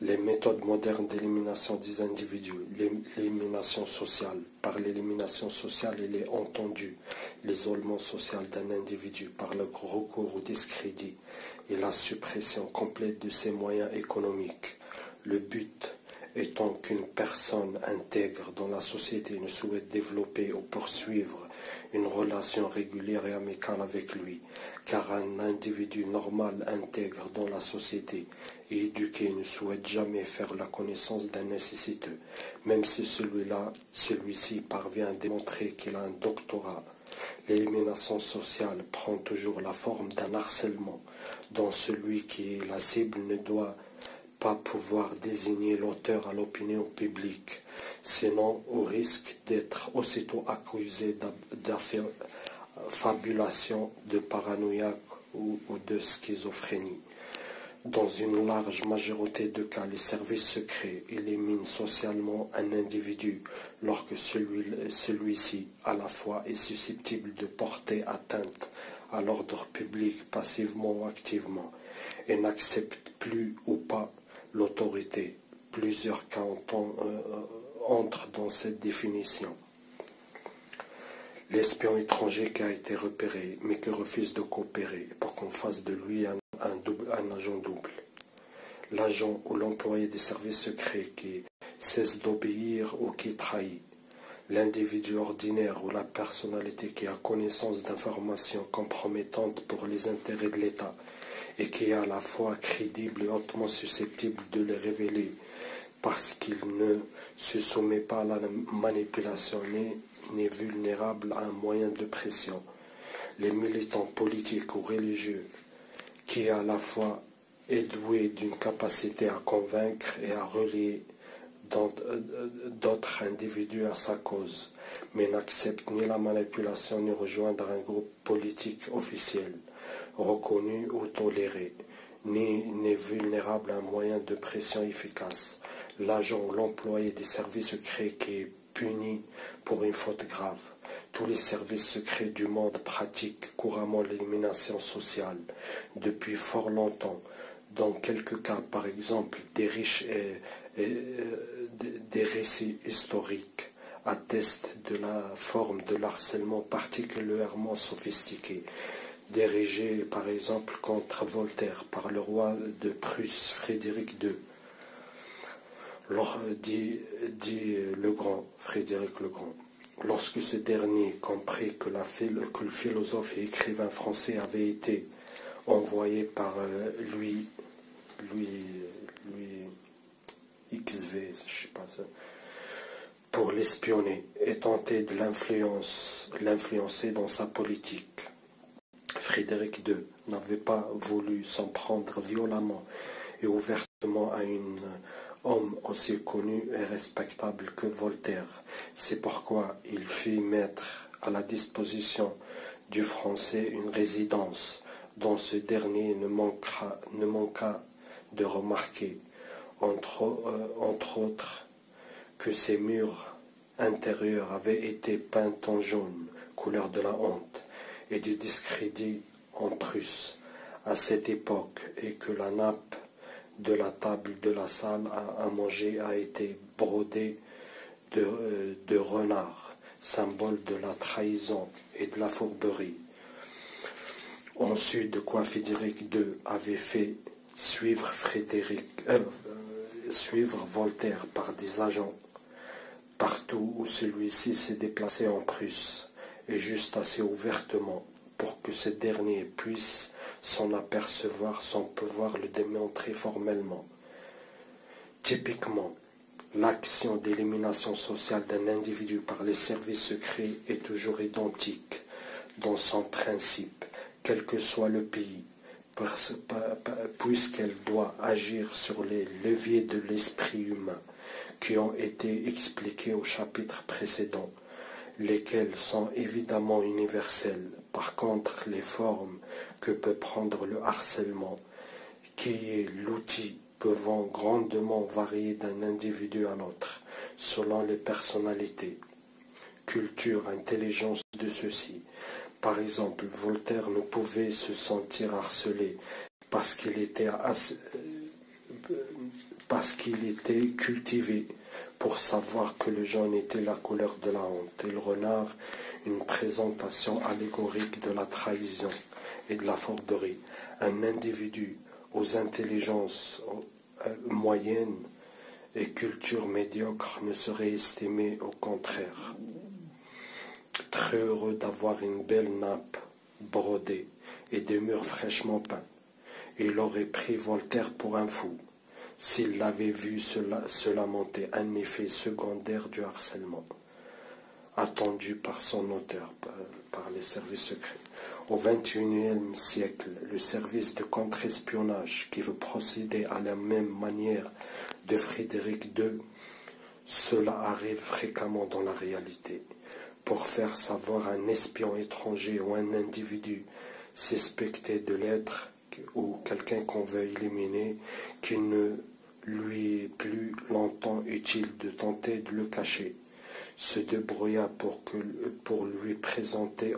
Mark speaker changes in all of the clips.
Speaker 1: Les méthodes modernes d'élimination des individus, l'élimination sociale. Par l'élimination sociale, il est entendu l'isolement social d'un individu par le recours au discrédit et la suppression complète de ses moyens économiques. Le but étant qu'une personne intègre dans la société ne souhaite développer ou poursuivre une relation régulière et amicale avec lui, car un individu normal intègre dans la société et éduqué ne souhaite jamais faire la connaissance d'un nécessiteux, même si celui-ci parvient à démontrer qu'il a un doctorat. L'élimination sociale prend toujours la forme d'un harcèlement, dont celui qui est la cible ne doit pas pouvoir désigner l'auteur à l'opinion publique, sinon au risque d'être aussitôt accusé d'affabulation, de paranoïa ou de schizophrénie. Dans une large majorité de cas, les services secrets éliminent socialement un individu lorsque celui-ci, à la fois, est susceptible de porter atteinte à l'ordre public passivement ou activement et n'accepte plus ou pas l'autorité. Plusieurs cas entrent dans cette définition. L'espion étranger qui a été repéré, mais qui refuse de coopérer pour qu'on fasse de lui un agent double. L'agent ou l'employé des services secrets qui cesse d'obéir ou qui trahit. L'individu ordinaire ou la personnalité qui a connaissance d'informations compromettantes pour les intérêts de l'État et qui est à la fois crédible et hautement susceptible de les révéler parce qu'il ne se soumet pas à la manipulation n'est vulnérable à un moyen de pression. Les militants politiques ou religieux qui à la fois est doué d'une capacité à convaincre et à relier d'autres individus à sa cause, mais n'accepte ni la manipulation ni rejoindre un groupe politique officiel, reconnu ou toléré, ni n'est vulnérable à un moyen de pression efficace. L'agent ou l'employé des services secrets qui est puni pour une faute grave. Tous les services secrets du monde pratiquent couramment l'élimination sociale depuis fort longtemps. Dans quelques cas, par exemple, des récits historiques attestent de la forme de l'harcèlement particulièrement sophistiqué, dirigé par exemple contre Voltaire par le roi de Prusse Frédéric II. Dit le Grand, Frédéric le Grand. Lorsque ce dernier comprit que le philosophe et écrivain français avait été envoyé par Louis XV, je sais pas ça, pour l'espionner et tenter de l'influencer dans sa politique, Frédéric II n'avait pas voulu s'en prendre violemment et ouvertement à un homme aussi connu et respectable que Voltaire. C'est pourquoi il fit mettre à la disposition du Français une résidence dont ce dernier ne manqua de remarquer, entre autres, que ses murs intérieurs avaient été peints en jaune, couleur de la honte, et du discrédit en Prusse à cette époque, et que la nappe de la table de la salle à manger a été brodée de renard, symbole de la trahison et de la fourberie. Ensuite, de quoi Frédéric II avait fait suivre Voltaire par des agents partout où celui-ci s'est déplacé en Prusse, et juste assez ouvertement pour que ce dernier puisse s'en apercevoir sans pouvoir le démontrer formellement. Typiquement, l'action d'élimination sociale d'un individu par les services secrets est toujours identique dans son principe, quel que soit le pays, puisqu'elle doit agir sur les leviers de l'esprit humain qui ont été expliqués au chapitre précédent, lesquels sont évidemment universels. Par contre, les formes que peut prendre le harcèlement, qui est l'outil, peuvent grandement varier d'un individu à l'autre, selon les personnalités, culture, intelligence de ceux-ci. Par exemple, Voltaire ne pouvait se sentir harcelé parce qu'il était parce qu'il était cultivé pour savoir que le jaune était la couleur de la honte, et le renard une présentation allégorique de la trahison et de la fourberie. Un individu aux intelligences moyennes et culture médiocre ne serait estimé au contraire. Très heureux d'avoir une belle nappe brodée et des murs fraîchement peints. Il aurait pris Voltaire pour un fou s'il l'avait vu se lamenter, un effet secondaire du harcèlement attendu par son auteur, par les services secrets. Au XXIe siècle, le service de contre-espionnage qui veut procéder à la même manière de Frédéric II, cela arrive fréquemment dans la réalité. Pour faire savoir à un espion étranger ou un individu suspecté de l'être ou quelqu'un qu'on veut éliminer, qu'il ne lui est plus longtemps utile de tenter de le cacher, se débrouilla pour lui présenter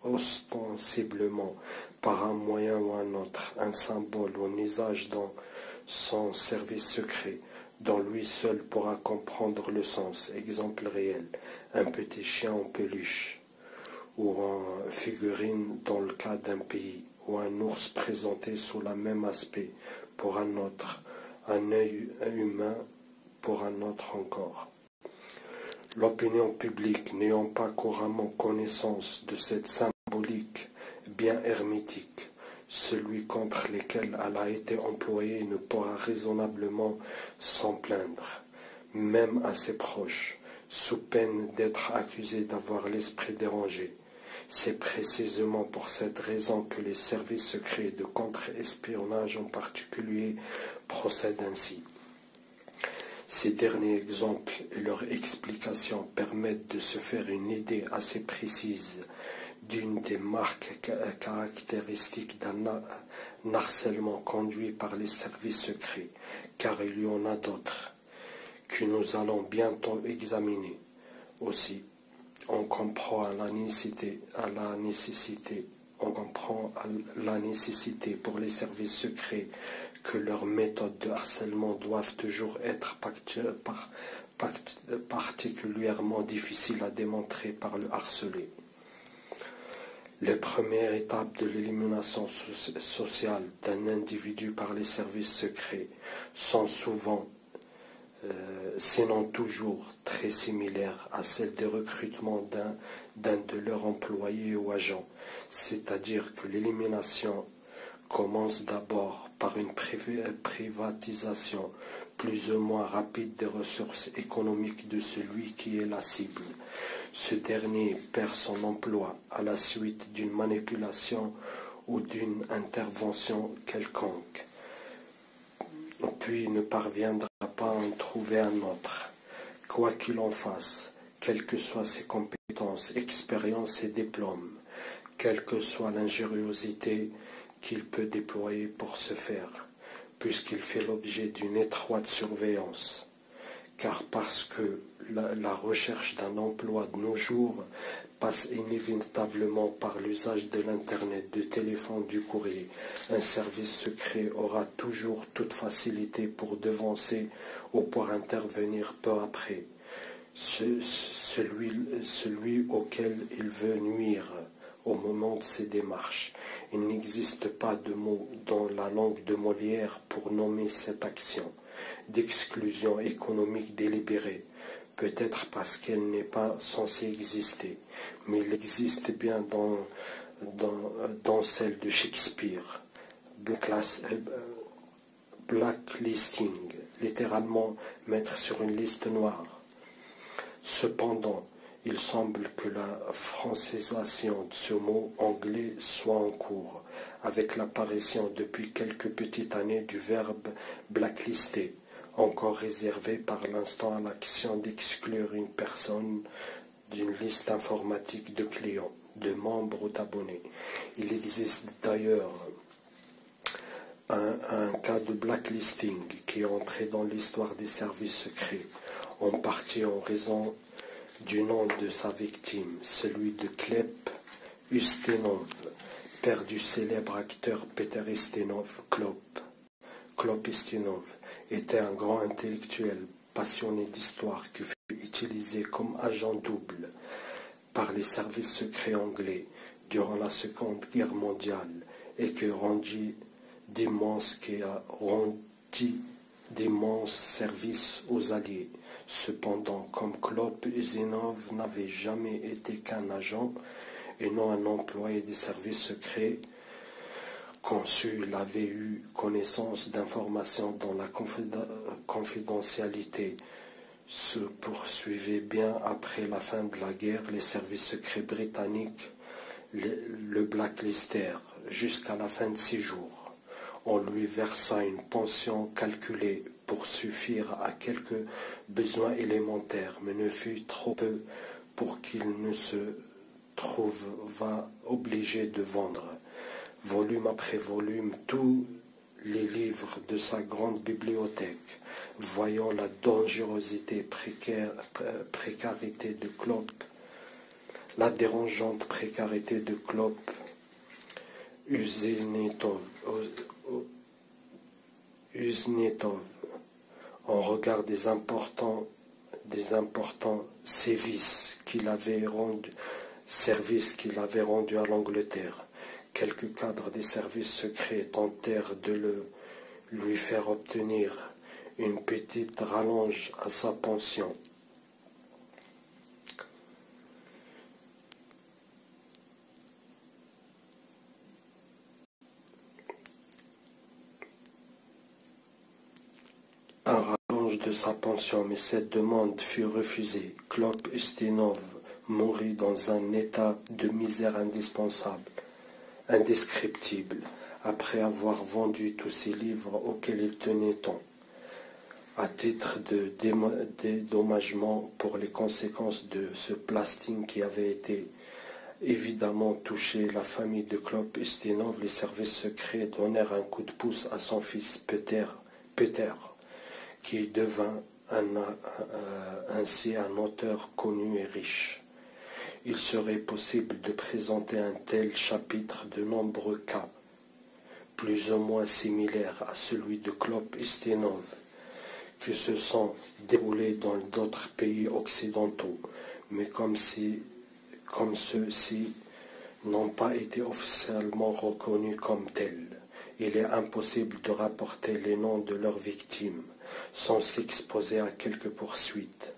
Speaker 1: ostensiblement par un moyen ou un autre un symbole ou un usage dans son service secret, dont lui seul pourra comprendre le sens. Exemple réel, un petit chien en peluche, ou en figurine dans le cas d'un pays, ou un ours présenté sous le même aspect pour un autre, un œil humain pour un autre encore. L'opinion publique, n'ayant pas couramment connaissance de cette symbolique bien hermétique, celui contre lequel elle a été employée ne pourra raisonnablement s'en plaindre, même à ses proches, sous peine d'être accusé d'avoir l'esprit dérangé. C'est précisément pour cette raison que les services secrets de contre-espionnage en particulier procèdent ainsi. Ces derniers exemples et leurs explications permettent de se faire une idée assez précise d'une des marques caractéristiques d'un harcèlement conduit par les services secrets, car il y en a d'autres que nous allons bientôt examiner. Aussi, on comprend la nécessité pour les services secrets que leurs méthodes de harcèlement doivent toujours être particulièrement difficiles à démontrer par le harcelé. Les premières étapes de l'élimination sociale d'un individu par les services secrets sont souvent, sinon toujours, très similaires à celles de recrutement d'un de leurs employés ou agents, c'est-à-dire que l'élimination commence d'abord par une privatisation plus ou moins rapide des ressources économiques de celui qui est la cible. Ce dernier perd son emploi à la suite d'une manipulation ou d'une intervention quelconque, puis ne parviendra pas à en trouver un autre. Quoi qu'il en fasse, quelles que soient ses compétences, expériences et diplômes, quelle que soit l'ingéniosité qu'il peut déployer pour ce faire, puisqu'il fait l'objet d'une étroite surveillance. Car parce que la recherche d'un emploi de nos jours passe inévitablement par l'usage de l'Internet, du téléphone, du courrier, un service secret aura toujours toute facilité pour devancer ou pour intervenir peu après celui auquel il veut nuire au moment de ses démarches. Il n'existe pas de mot dans la langue de Molière pour nommer cette action d'exclusion économique délibérée, peut-être parce qu'elle n'est pas censée exister, mais il existe bien dans celle de Shakespeare. Blacklisting, littéralement mettre sur une liste noire. Cependant, il semble que la francisation de ce mot anglais soit en cours, avec l'apparition depuis quelques petites années du verbe blacklister, encore réservé par l'instant à l'action d'exclure une personne d'une liste informatique de clients, de membres ou d'abonnés. Il existe d'ailleurs un cas de blacklisting qui est entré dans l'histoire des services secrets, en partie en raison du nom de sa victime, celui de Klep Ustinov, père du célèbre acteur Peter Ustinov, Klopistinov était un grand intellectuel passionné d'histoire qui fut utilisé comme agent double par les services secrets anglais durant la Seconde Guerre mondiale et qui a rendu d'immenses services aux Alliés. Cependant, comme Klopistinov n'avait jamais été qu'un agent et non un employé des services secrets, Consul avait eu connaissance d'informations dont la confidentialité se poursuivait bien après la fin de la guerre. Les services secrets britanniques le blacklistèrent jusqu'à la fin de ses jours. On lui versa une pension calculée pour suffire à quelques besoins élémentaires, mais ne fut trop peu pour qu'il ne se trouvât obligé de vendre, volume après volume, tous les livres de sa grande bibliothèque. Voyant la dangerosité, précarité de Klopp, la dérangeante précarité de Klopp, Uznetov, en regard des importants services qu'il avait rendus à l'Angleterre. Quelques cadres des services secrets tentèrent de lui faire obtenir une petite rallonge à sa pension. De sa pension, mais cette demande fut refusée. Klopistinov mourut dans un état de misère indescriptible, après avoir vendu tous ses livres auxquels il tenait tant. À titre de dédommagement pour les conséquences de ce blasting qui avait été évidemment touché la famille de Klopistinov, les services secrets donnèrent un coup de pouce à son fils Peter, qui devint ainsi un auteur connu et riche. Il serait possible de présenter un tel chapitre de nombreux cas, plus ou moins similaires à celui de Klopistinov, qui se sont déroulés dans d'autres pays occidentaux, mais comme ceux-ci n'ont pas été officiellement reconnus comme tels, il est impossible de rapporter les noms de leurs victimes sans s'exposer à quelques poursuites.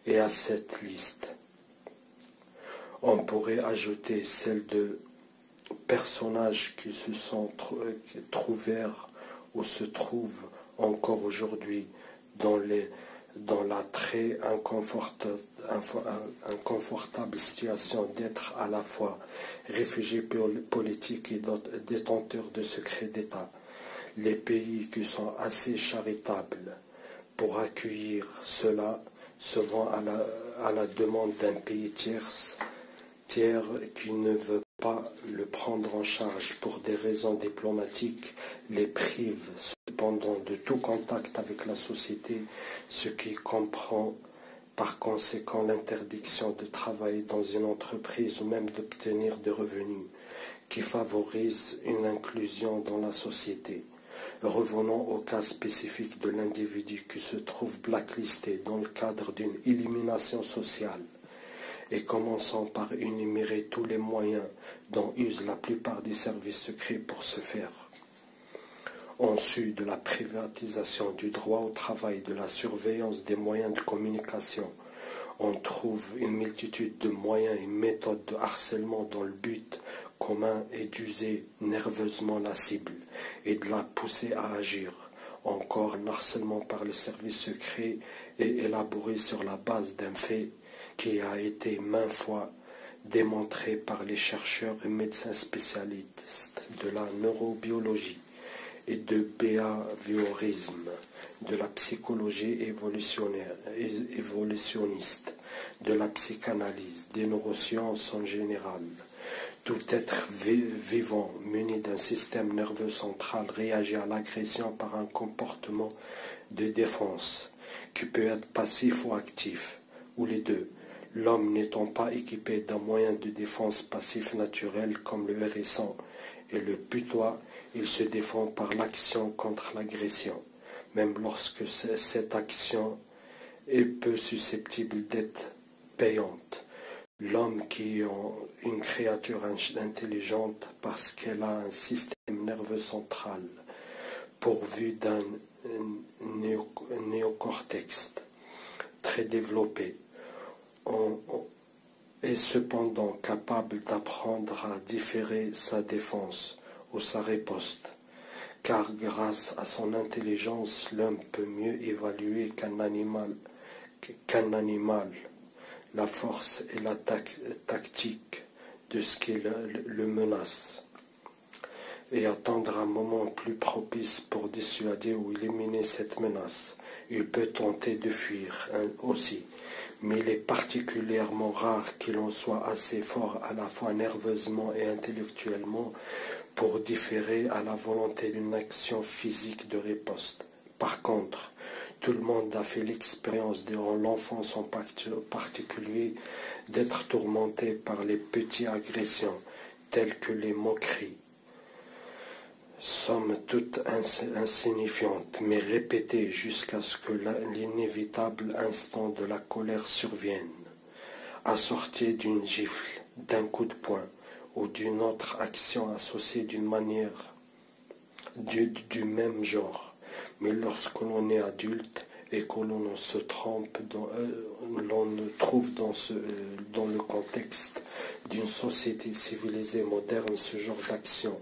Speaker 1: Et à cette liste, on pourrait ajouter celle de personnages qui se sont trouvèrent ou se trouvent encore aujourd'hui dans la très inconfortable situation d'être à la fois réfugiés politiques et détenteurs de secrets d'État. Les pays qui sont assez charitables pour accueillir cela se vont à la demande d'un pays tiers qui ne veut pas le prendre en charge pour des raisons diplomatiques, les privent cependant de tout contact avec la société, ce qui comprend par conséquent l'interdiction de travailler dans une entreprise ou même d'obtenir des revenus qui favorisent une inclusion dans la société. Revenons au cas spécifique de l'individu qui se trouve blacklisté dans le cadre d'une élimination sociale et commençons par énumérer tous les moyens dont usent la plupart des services secrets pour ce faire. On suit de la privatisation du droit au travail, de la surveillance des moyens de communication. On trouve une multitude de moyens et méthodes de harcèlement dans le but commun est d'user nerveusement la cible et de la pousser à agir. Encore, un harcèlement par les services secrets est élaboré sur la base d'un fait qui a été maintes fois démontré par les chercheurs et médecins spécialistes de la neurobiologie et de behaviorisme, de la psychologie évolutionniste, de la psychanalyse, des neurosciences en général. Tout être vivant muni d'un système nerveux central réagit à l'agression par un comportement de défense qui peut être passif ou actif, ou les deux. L'homme n'étant pas équipé d'un moyen de défense passif naturel comme le hérisson et le putois, Il se défend par l'action contre l'agression, même lorsque cette action est peu susceptible d'être payante. L'homme qui est une créature intelligente parce qu'elle a un système nerveux central pourvu d'un néocortex très développé, est cependant capable d'apprendre à différer sa défense ou sa riposte, car grâce à son intelligence, l'homme peut mieux évaluer qu'un animal la force et la tactique de ce qui le menace, et attendre un moment plus propice pour dissuader ou éliminer cette menace. Il peut tenter de fuir aussi, mais il est particulièrement rare qu'il en soit assez fort à la fois nerveusement et intellectuellement pour différer à la volonté d'une action physique de riposte. Par contre, tout le monde a fait l'expérience durant l'enfance en particulier d'être tourmenté par les petites agressions telles que les moqueries, somme toute insignifiantes, mais répétées jusqu'à ce que l'inévitable instant de la colère survienne, assorti d'une gifle, d'un coup de poing ou d'une autre action associée d'une manière du même genre. Mais lorsque l'on est adulte et que l'on se trompe, l'on trouve dans le contexte d'une société civilisée moderne, ce genre d'action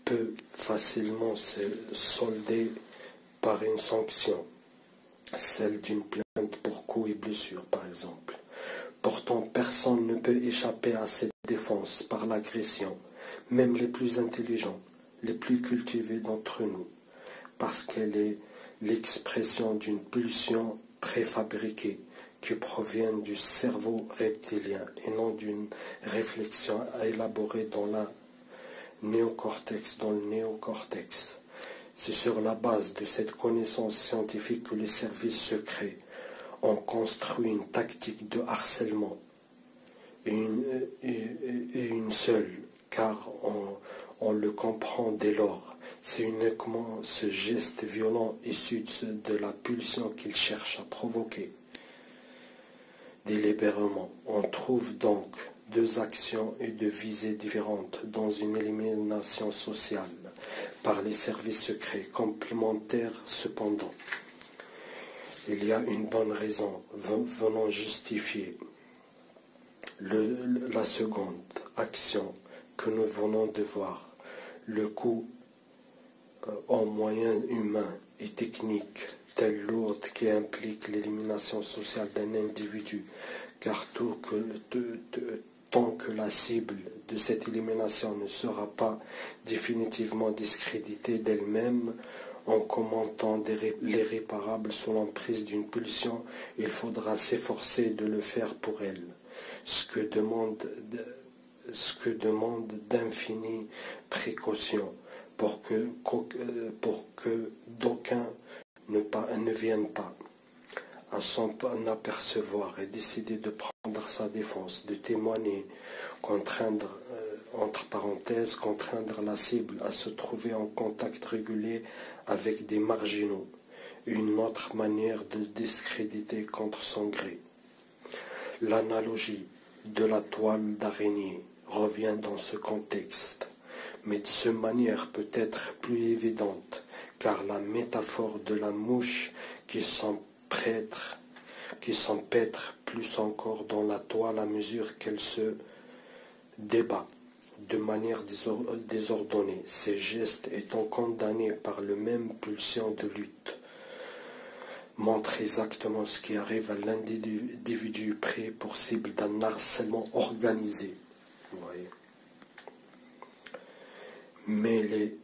Speaker 1: peut facilement se solder par une sanction, celle d'une plainte pour coups et blessures par exemple. Pourtant, personne ne peut échapper à cette défense par l'agression, même les plus intelligents, les plus cultivés d'entre nous, parce qu'elle est l'expression d'une pulsion préfabriquée qui provient du cerveau reptilien et non d'une réflexion élaborée dans le néocortex. C'est sur la base de cette connaissance scientifique que les services secrets ont construit une tactique de harcèlement, et une seule, car on le comprend dès lors. C'est uniquement ce geste violent issu de la pulsion qu'il cherche à provoquer. Délibérément, on trouve donc deux actions et deux visées différentes dans une élimination sociale par les services secrets, complémentaires cependant. Il y a une bonne raison venant justifier la seconde action que nous venons de voir, le coût en moyens humains et techniques telle l'autre qui implique l'élimination sociale d'un individu, car tant que la cible de cette élimination ne sera pas définitivement discréditée d'elle-même, en commentant l'irréparable sous l'emprise d'une pulsion, il faudra s'efforcer de le faire pour elle, ce que demande d'infinies précautions, pour que d'aucuns ne viennent pas à s'en apercevoir et décider de prendre sa défense, de témoigner, contraindre la cible à se trouver en contact régulier avec des marginaux, une autre manière de discréditer contre son gré. L'analogie de la toile d'araignée revient dans ce contexte, mais de cette manière peut être plus évidente, car la métaphore de la mouche qui s'empêtre plus encore dans la toile à mesure qu'elle se débat de manière désordonnée, ces gestes étant condamnés par le même pulsion de lutte, montrent exactement ce qui arrive à l'individu pris pour cible d'un harcèlement organisé. Vous voyez. Mais les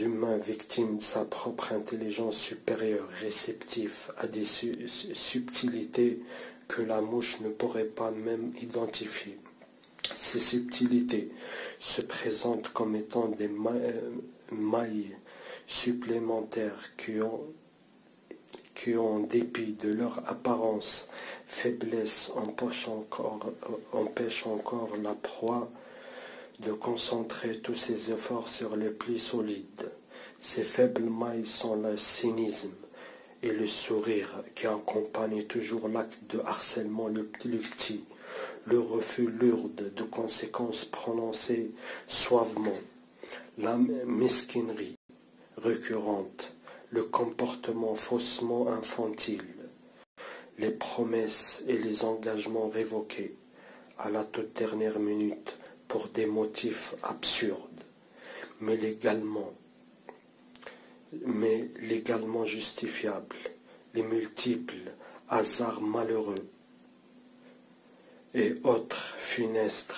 Speaker 1: humains victimes de sa propre intelligence supérieure, réceptifs à des subtilités que la mouche ne pourrait pas même identifier. Ces subtilités se présentent comme étant des mailles supplémentaires qui, en dépit de leur apparence faiblesse, empêchent encore la proie de concentrer tous ses efforts sur les plis solides. Ces faibles mailles sont le cynisme et le sourire qui accompagnent toujours l'acte de harcèlement le plus petit, le refus lourd de conséquences prononcées suavement, la mesquinerie récurrente, le comportement faussement infantile, les promesses et les engagements révoqués à la toute dernière minute pour des motifs absurdes, mais légalement justifiables, les multiples hasards malheureux et autres funestes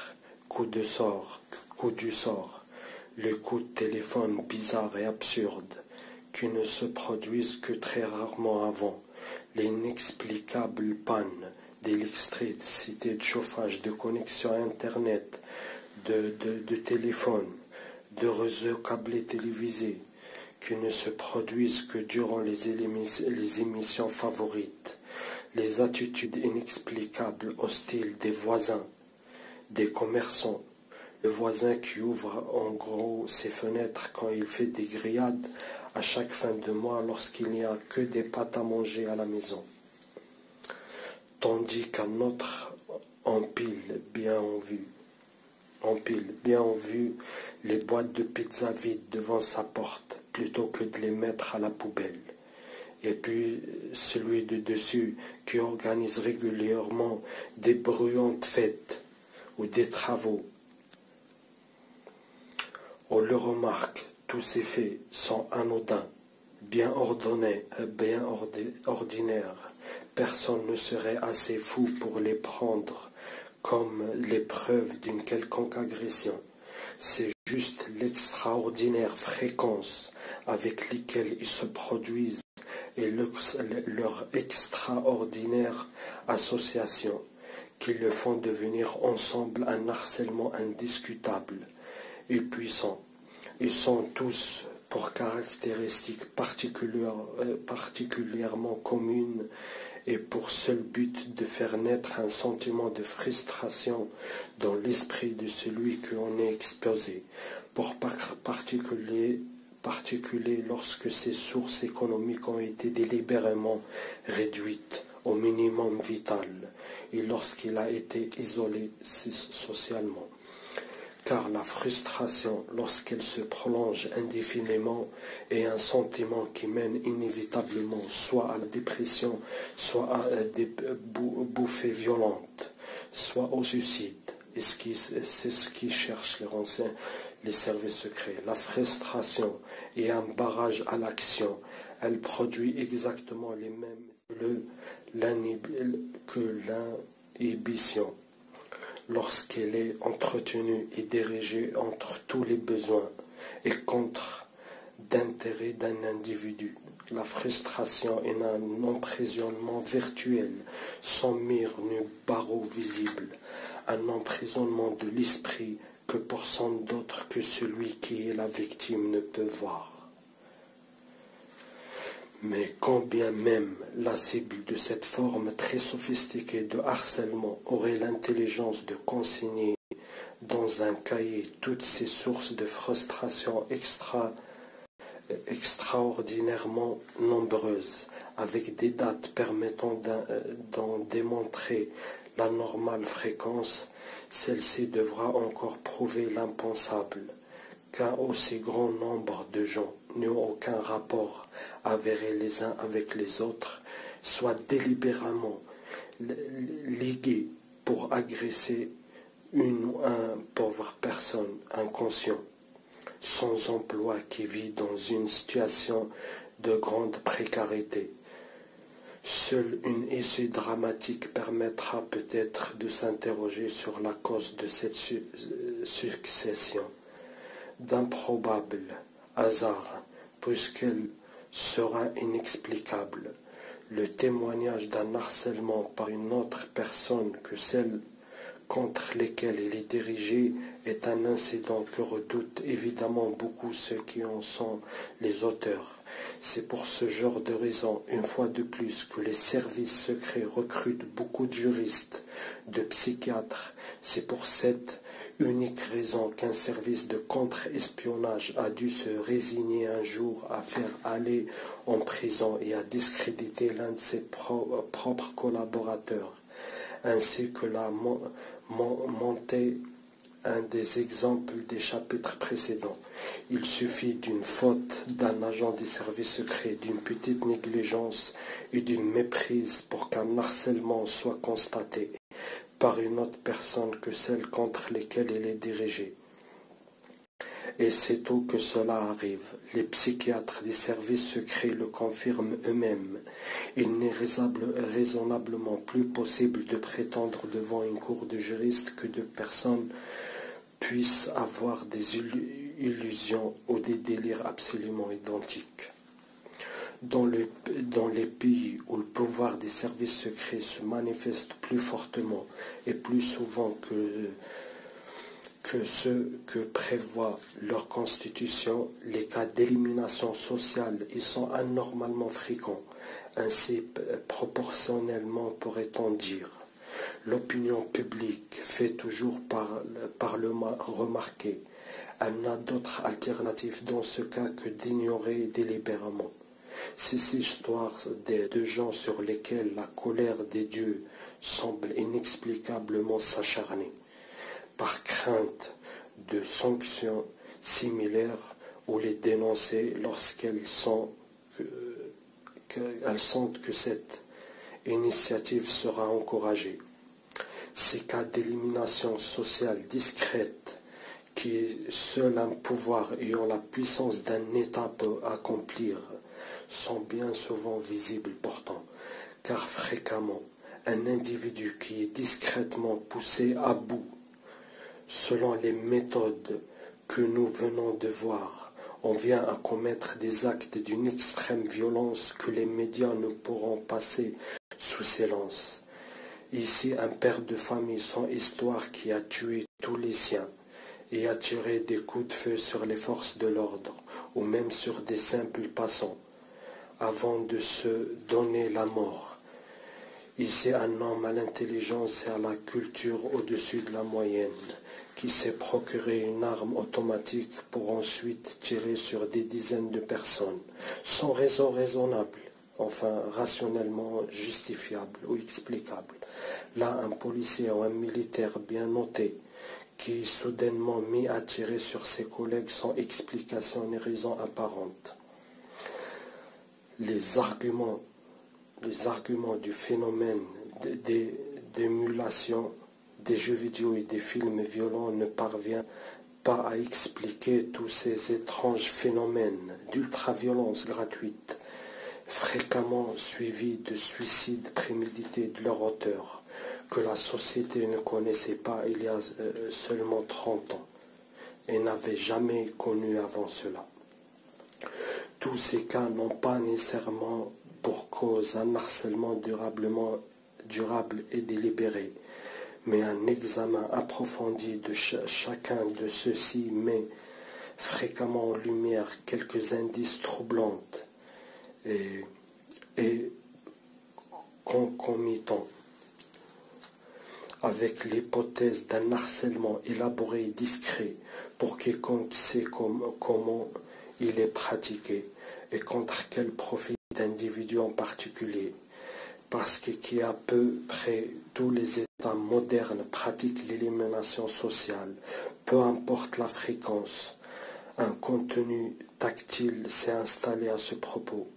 Speaker 1: coups du sort, les coups de téléphone bizarres et absurdes qui ne se produisent que très rarement avant, les inexplicables pannes d'électricité, de chauffage, de connexion Internet, de téléphone, de réseaux câblés télévisés, qui ne se produisent que durant les émissions favorites, les attitudes inexplicables hostiles des voisins, des commerçants, le voisin qui ouvre en gros ses fenêtres quand il fait des grillades à chaque fin de mois lorsqu'il n'y a que des pâtes à manger à la maison. Tandis qu'un autre empile bien en vue les boîtes de pizza vides devant sa porte plutôt que de les mettre à la poubelle. Et puis celui de dessus qui organise régulièrement des bruyantes fêtes ou des travaux. On le remarque, tous ces faits sont anodins, bien ordonnés, bien ordinaires. Personne ne serait assez fou pour les prendre comme les preuves d'une quelconque agression. C'est juste l'extraordinaire fréquence avec laquelle ils se produisent et leur extraordinaire association qui le font devenir ensemble un harcèlement indiscutable et puissant. Ils sont tous pour caractéristiques particulièrement communes et pour seul but de faire naître un sentiment de frustration dans l'esprit de celui qui en est exposé, pour particulier lorsque ses sources économiques ont été délibérément réduites au minimum vital et lorsqu'il a été isolé socialement. Car la frustration, lorsqu'elle se prolonge indéfiniment, est un sentiment qui mène inévitablement soit à la dépression, soit à des bouffées violentes, soit au suicide. Et c'est ce qui cherchent les services secrets. La frustration est un barrage à l'action. Elle produit exactement les mêmes que l'inhibition, lorsqu'elle est entretenue et dirigée entre tous les besoins et contre d'intérêt d'un individu. La frustration est un emprisonnement virtuel, sans mur ni barreau visible, un emprisonnement de l'esprit que personne d'autre que celui qui est la victime ne peut voir. Mais quand bien même la cible de cette forme très sophistiquée de harcèlement aurait l'intelligence de consigner dans un cahier toutes ces sources de frustration extraordinairement nombreuses, avec des dates permettant d'en démontrer la normale fréquence, celle-ci devra encore prouver l'impensable, qu'un aussi grand nombre de gens n'ont aucun rapport avéré les uns avec les autres, soit délibérément ligués pour agresser une ou un pauvre personne inconscient, sans emploi qui vit dans une situation de grande précarité. Seule une issue dramatique permettra peut-être de s'interroger sur la cause de cette succession d'improbables hasards, puisqu'elle sera inexplicable. Le témoignage d'un harcèlement par une autre personne que celle contre lesquelles il est dirigé est un incident que redoutent évidemment beaucoup ceux qui en sont les auteurs. C'est pour ce genre de raison, une fois de plus, que les services secrets recrutent beaucoup de juristes, de psychiatres. C'est pour cette unique raison qu'un service de contre-espionnage a dû se résigner un jour à faire aller en prison et à discréditer l'un de ses propres collaborateurs, ainsi que l'a monté un des exemples des chapitres précédents. Il suffit d'une faute d'un agent des services secrets, d'une petite négligence et d'une méprise pour qu'un harcèlement soit constaté par une autre personne que celle contre laquelle il est dirigé. Et c'est tout que cela arrive. Les psychiatres des services secrets le confirment eux-mêmes. Il n'est raisonnablement plus possible de prétendre devant une cour de juristes que deux personnes puissent avoir des illusions ou des délires absolument identiques. Dans les pays où le pouvoir des services secrets se manifeste plus fortement et plus souvent que ce que prévoit leur constitution, les cas d'élimination sociale y sont anormalement fréquents, ainsi proportionnellement pourrait-on dire. L'opinion publique fait toujours par le remarquer. Elle n'a d'autre alternative dans ce cas que d'ignorer délibérément. Ces histoires de gens sur lesquels la colère des dieux semble inexplicablement s'acharner, par crainte de sanctions similaires ou les dénoncer lorsqu'elles sentent que cette initiative sera encouragée. Ces cas d'élimination sociale discrète qui seul un pouvoir ayant la puissance d'un État peut accomplir sont bien souvent visibles pourtant, car fréquemment, un individu qui est discrètement poussé à bout, selon les méthodes que nous venons de voir, on vient à commettre des actes d'une extrême violence que les médias ne pourront passer sous silence. Ici, un père de famille sans histoire qui a tué tous les siens et a tiré des coups de feu sur les forces de l'ordre ou même sur des simples passants, avant de se donner la mort. Ici, un homme à l'intelligence et à la culture au-dessus de la moyenne, qui s'est procuré une arme automatique pour ensuite tirer sur des dizaines de personnes, sans raison raisonnable, enfin rationnellement justifiable ou explicable. Là, un policier ou un militaire bien noté, qui est soudainement mis à tirer sur ses collègues sans explication ni raison apparente. Les arguments du phénomène d'émulation des jeux vidéo et des films violents ne parviennent pas à expliquer tous ces étranges phénomènes d'ultraviolence gratuite, fréquemment suivis de suicides prémédités de leur auteur, que la société ne connaissait pas il y a seulement 30 ans et n'avait jamais connu avant cela. Tous ces cas n'ont pas nécessairement pour cause un harcèlement durable et délibéré, mais un examen approfondi de chacun de ceux-ci met fréquemment en lumière quelques indices troublants et concomitants avec l'hypothèse d'un harcèlement élaboré et discret pour quiconque sait comment il est pratiqué et contre quel profil d'individu en particulier, parce qu'à peu près tous les États modernes pratiquent l'élimination sociale, peu importe la fréquence. Un contenu tactile s'est installé à ce propos.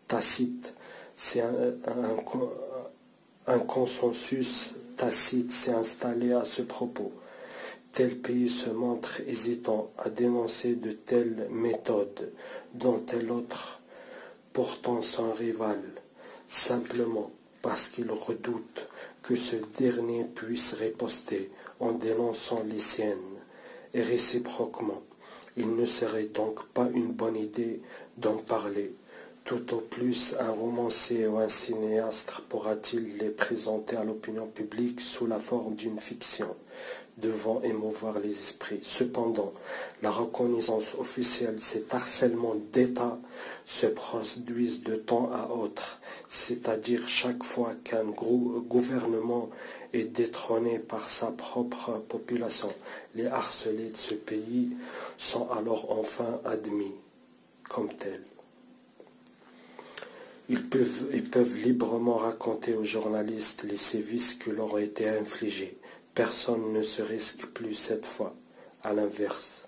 Speaker 1: Tacite, c'est un consensus tacite s'est installé à ce propos. Tel pays se montre hésitant à dénoncer de telles méthodes, dont tel autre pourtant son rival, simplement parce qu'il redoute que ce dernier puisse riposter en dénonçant les siennes, et réciproquement. Il ne serait donc pas une bonne idée d'en parler. Tout au plus, un romancier ou un cinéaste pourra-t-il les présenter à l'opinion publique sous la forme d'une fiction. devant émouvoir les esprits. Cependant, la reconnaissance officielle de cet harcèlement d'État se produit de temps à autre, c'est-à-dire chaque fois qu'un gouvernement est détrôné par sa propre population. Les harcelés de ce pays sont alors enfin admis comme tels. Ils peuvent librement raconter aux journalistes les sévices qui leur ont été infligés. Personne ne se risque plus cette fois. À l'inverse.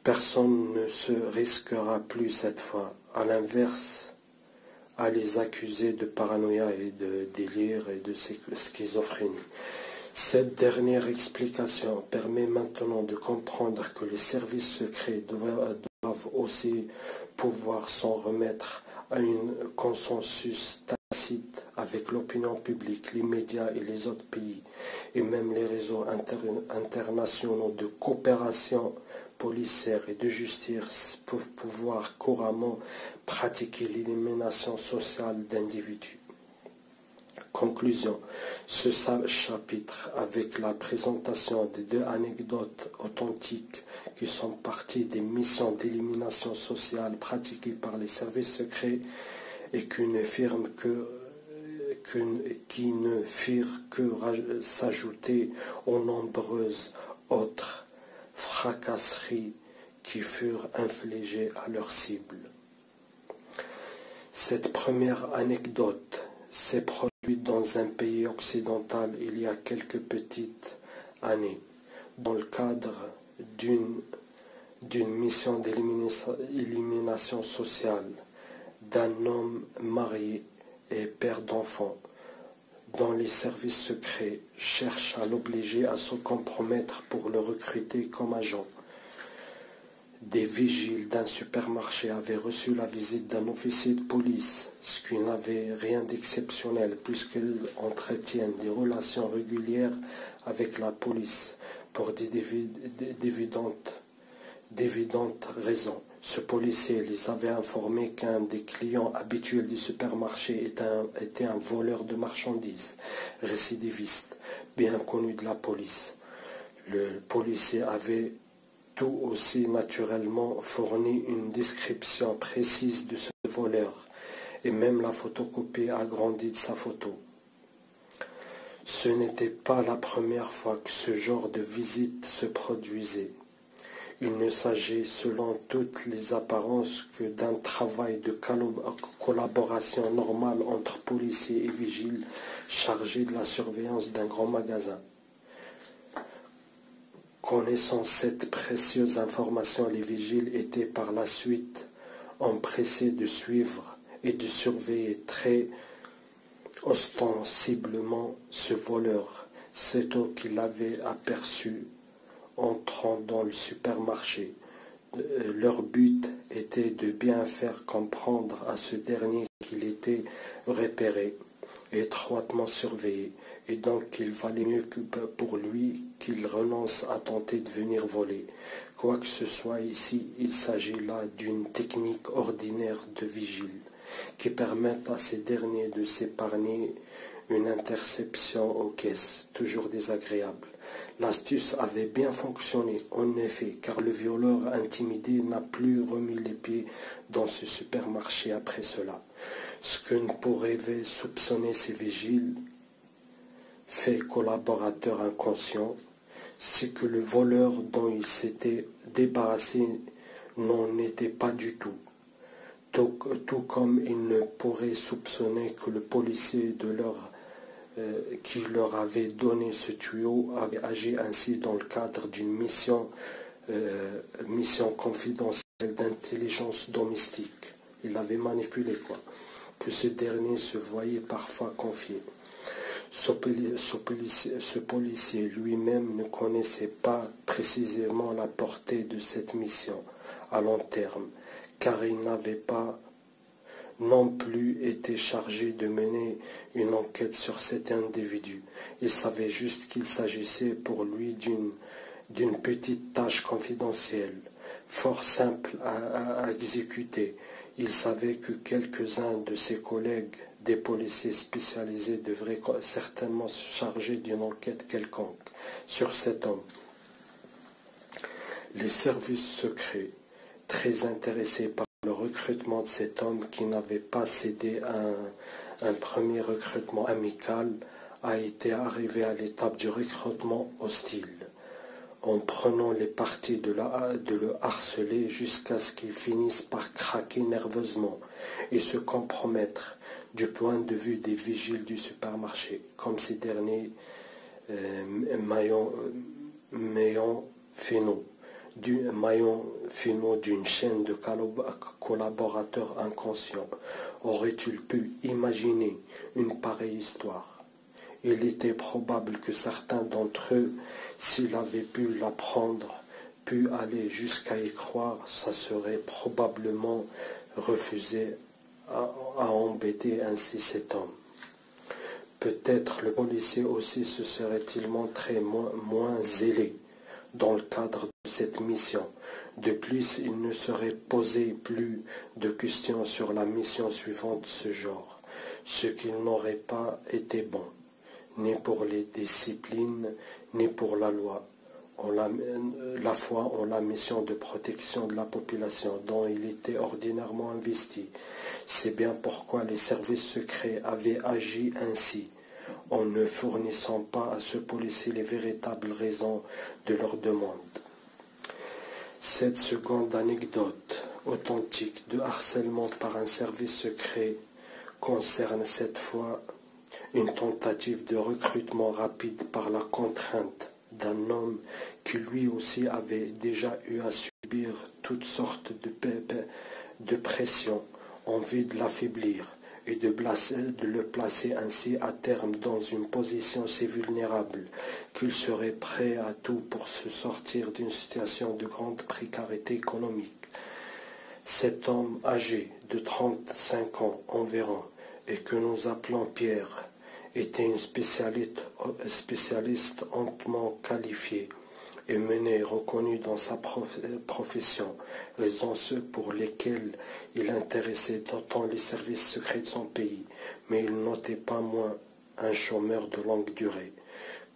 Speaker 1: Personne ne se risquera plus cette fois. À l'inverse, à les accuser de paranoïa et de délire et de schizophrénie. Cette dernière explication permet maintenant de comprendre que les services secrets doivent aussi pouvoir s'en remettre à un consensus tacite avec l'opinion publique, les médias et les autres pays, et même les réseaux internationaux de coopération policière et de justice pour pouvoir couramment pratiquer l'élimination sociale d'individus. Conclusion. Ce chapitre, avec la présentation de 2 anecdotes authentiques qui sont parties des missions d'élimination sociale pratiquées par les services secrets et qui ne firent que s'ajouter aux nombreuses autres fracasseries qui furent infligées à leur cible. Cette première anecdote s'est produite dans un pays occidental il y a quelques petites années, dans le cadre d'une mission d'élimination sociale d'un homme marié et père d'enfants, dont les services secrets cherchent à l'obliger à se compromettre pour le recruter comme agent. Des vigiles d'un supermarché avaient reçu la visite d'un officier de police, ce qui n'avait rien d'exceptionnel puisqu'ils entretiennent des relations régulières avec la police pour d'évidentes raisons. Ce policier les avait informés qu'un des clients habituels du supermarché était un voleur de marchandises, récidiviste, bien connu de la police. Le policier avait tout aussi naturellement fourni une description précise de ce voleur et même la photocopie agrandie de sa photo. Ce n'était pas la première fois que ce genre de visite se produisait. Il ne s'agit selon toutes les apparences que d'un travail de collaboration normale entre policiers et vigiles chargés de la surveillance d'un grand magasin. Connaissant cette précieuse information, les vigiles étaient par la suite empressés de suivre et de surveiller très ostensiblement ce voleur, sitôt qu'il l'avait aperçu entrant dans le supermarché. Leur but était de bien faire comprendre à ce dernier qu'il était repéré, étroitement surveillé, et donc qu'il valait mieux pour lui qu'il renonce à tenter de venir voler. Quoi que ce soit ici, il s'agit là d'une technique ordinaire de vigile, qui permet à ces derniers de s'épargner une interception aux caisses, toujours désagréable. L'astuce avait bien fonctionné, en effet, car le violeur intimidé n'a plus remis les pieds dans ce supermarché après cela. Ce que ne pourraient soupçonner ces vigiles, fait collaborateur inconscient, c'est que le voleur dont il s'était débarrassé n'en était pas du tout. Tout comme il ne pourrait soupçonner que le policier qui leur avait donné ce tuyau avait agi ainsi dans le cadre d'une mission confidentielle d'intelligence domestique. Il l'avait manipulé, que ce dernier se voyait parfois confier. Ce policier lui-même ne connaissait pas précisément la portée de cette mission à long terme, car il n'avait pas non plus été chargé de mener une enquête sur cet individu. Il savait juste qu'il s'agissait pour lui d'une petite tâche confidentielle, fort simple à exécuter. Il savait que quelques-uns de ses collègues, des policiers spécialisés, devraient certainement se charger d'une enquête quelconque sur cet homme. Les services secrets, très intéressés par le recrutement de cet homme qui n'avait pas cédé à un premier recrutement amical, a été arrivé à l'étape du recrutement hostile, en prenant les parties de le harceler jusqu'à ce qu'il finisse par craquer nerveusement et se compromettre du point de vue des vigiles du supermarché, comme ces derniers maillons finaux d'une chaîne de collaborateurs inconscients. Aurait-il pu imaginer une pareille histoire? Il était probable que certains d'entre eux, s'il avait pu l'apprendre, pu aller jusqu'à y croire, ça serait probablement refusé à embêter ainsi cet homme. Peut-être le policier aussi se serait-il montré moins zélé dans le cadre de cette mission. De plus, il ne serait posé plus de questions sur la mission suivante de ce genre, ce qui n'aurait pas été bon, ni pour les disciplines, ni pour la loi. La foi en la mission de protection de la population dont il était ordinairement investi. C'est bien pourquoi les services secrets avaient agi ainsi, en ne fournissant pas à ce policier les véritables raisons de leur demande. Cette seconde anecdote authentique de harcèlement par un service secret concerne cette fois une tentative de recrutement rapide par la contrainte d'un homme qui lui aussi avait déjà eu à subir toutes sortes de pressions en vue de l'affaiblir et de le placer ainsi à terme dans une position si vulnérable qu'il serait prêt à tout pour se sortir d'une situation de grande précarité économique. Cet homme âgé de 35 ans environ et que nous appelons Pierre était un spécialiste hautement qualifié et mené reconnu dans sa profession, raisons pour lesquelles il intéressait d'autant les services secrets de son pays, mais il n'était pas moins un chômeur de longue durée,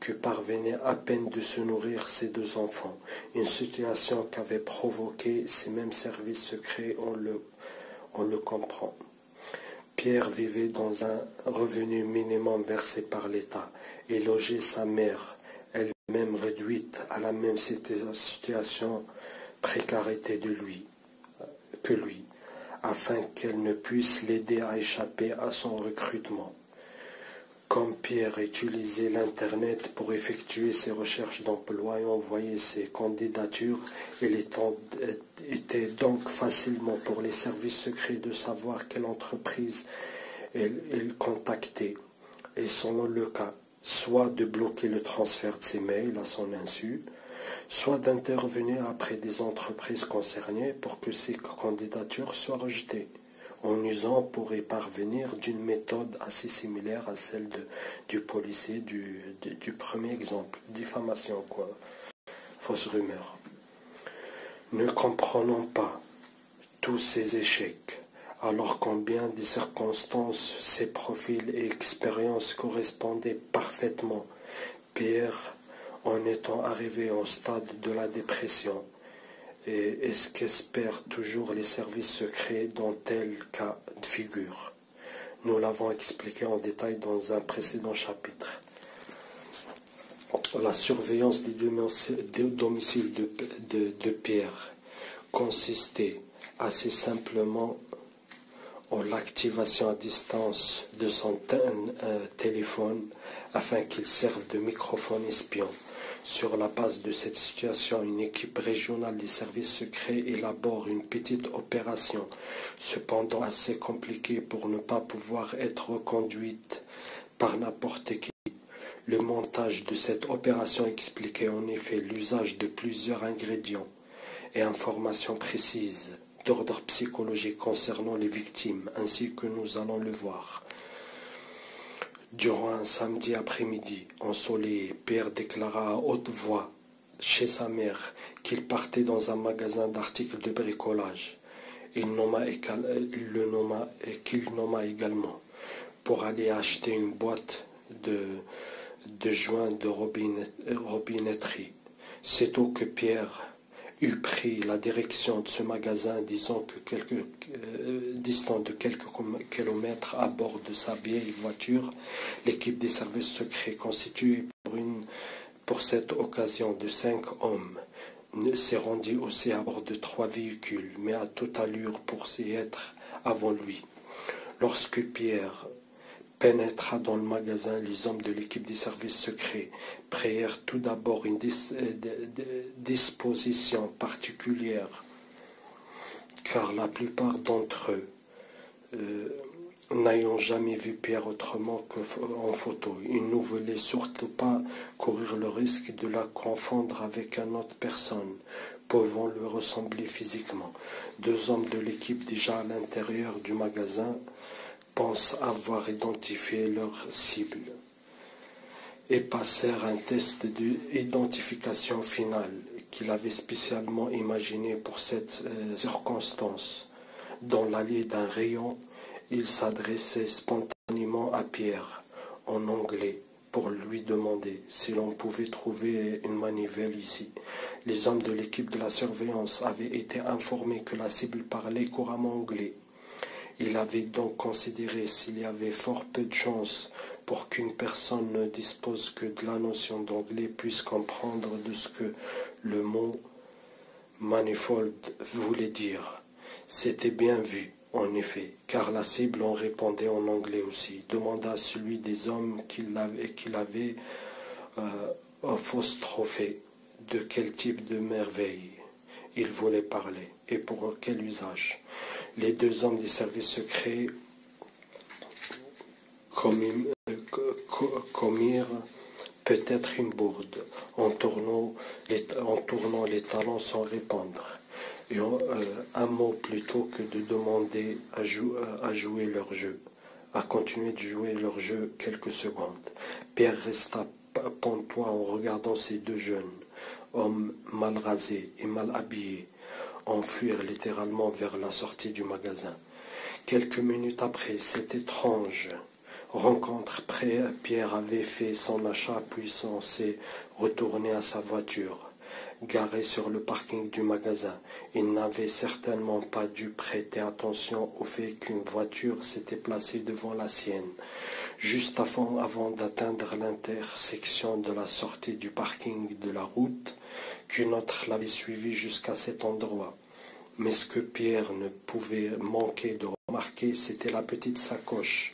Speaker 1: que parvenait à peine de se nourrir ses 2 enfants, une situation qu'avaient provoqué ces mêmes services secrets, on le comprend. Pierre vivait dans un revenu minimum versé par l'État et logeait sa mère, elle-même réduite à la même situation précarité que lui, afin qu'elle ne puisse l'aider à échapper à son recrutement. Comme Pierre utilisait l'Internet pour effectuer ses recherches d'emploi et envoyer ses candidatures, il était donc facilement pour les services secrets de savoir quelle entreprise il contactait, et selon le cas, soit de bloquer le transfert de ses mails à son insu, soit d'intervenir auprès des entreprises concernées pour que ces candidatures soient rejetées, en usant pour y parvenir d'une méthode assez similaire à celle du policier du premier exemple, diffamation, fausse rumeur. Ne comprenons pas tous ces échecs, alors qu'en bien des circonstances, ces profils et expériences correspondaient parfaitement. Pierre, en étant arrivé au stade de la dépression, et est-ce qu'espèrent toujours les services secrets dans tel cas de figure? Nous l'avons expliqué en détail dans un précédent chapitre. La surveillance du domicile de Pierre consistait assez simplement en l'activation à distance de son téléphone afin qu'il serve de microphone espion. Sur la base de cette situation, une équipe régionale des services secrets élabore une petite opération, cependant assez compliquée pour ne pas pouvoir être reconduite par n'importe qui. Le montage de cette opération expliquait en effet l'usage de plusieurs ingrédients et informations précises d'ordre psychologique concernant les victimes, ainsi que nous allons le voir. Durant un samedi après-midi ensoleillé, Pierre déclara à haute voix chez sa mère qu'il partait dans un magasin d'articles de bricolage qu'il nomma également pour aller acheter une boîte de joints de robinetterie. Sitôt que Pierre eut pris la direction de ce magasin, disant que distant de quelques kilomètres à bord de sa vieille voiture, l'équipe des services secrets constituée pour cette occasion de 5 hommes s'est rendue aussi à bord de 3 véhicules, mais à toute allure pour s'y être avant lui. Lorsque Pierre pénétra dans le magasin, les hommes de l'équipe des services secrets prirent tout d'abord une disposition particulière, car la plupart d'entre eux, n'ayant jamais vu Pierre autrement qu'en photo, ils ne voulaient surtout pas courir le risque de la confondre avec une autre personne pouvant lui ressembler physiquement. 2 hommes de l'équipe déjà à l'intérieur du magasin pensent avoir identifié leur cible et passèrent un test d'identification finale qu'il avait spécialement imaginé pour cette circonstance. Dans l'allée d'un rayon, il s'adressait spontanément à Pierre en anglais pour lui demander si l'on pouvait trouver une manivelle ici. Les hommes de l'équipe de la surveillance avaient été informés que la cible parlait couramment anglais. Il avait donc considéré s'il y avait fort peu de chances pour qu'une personne ne dispose que de la notion d'anglais puisse comprendre de ce que le mot manifold voulait dire. C'était bien vu, en effet, car la cible en répondait en anglais aussi. Demanda celui des hommes qu'il avait apostrophé de quel type de merveille il voulait parler et pour quel usage. Les 2 hommes des services secrets commirent peut-être une bourde en tournant les talons sans répondre. Et un mot plutôt que de demander à jouer leur jeu, à continuer de jouer leur jeu quelques secondes. Pierre resta pantois en regardant ces 2 jeunes hommes mal rasés et mal habillés enfuir littéralement vers la sortie du magasin. Quelques minutes après cette étrange rencontre, Pierre avait fait son achat puis s'est retourné à sa voiture, garée sur le parking du magasin. Il n'avait certainement pas dû prêter attention au fait qu'une voiture s'était placée devant la sienne, juste avant d'atteindre l'intersection de la sortie du parking de la route, qu'une autre l'avait suivi jusqu'à cet endroit. Mais ce que Pierre ne pouvait manquer de remarquer, c'était la petite sacoche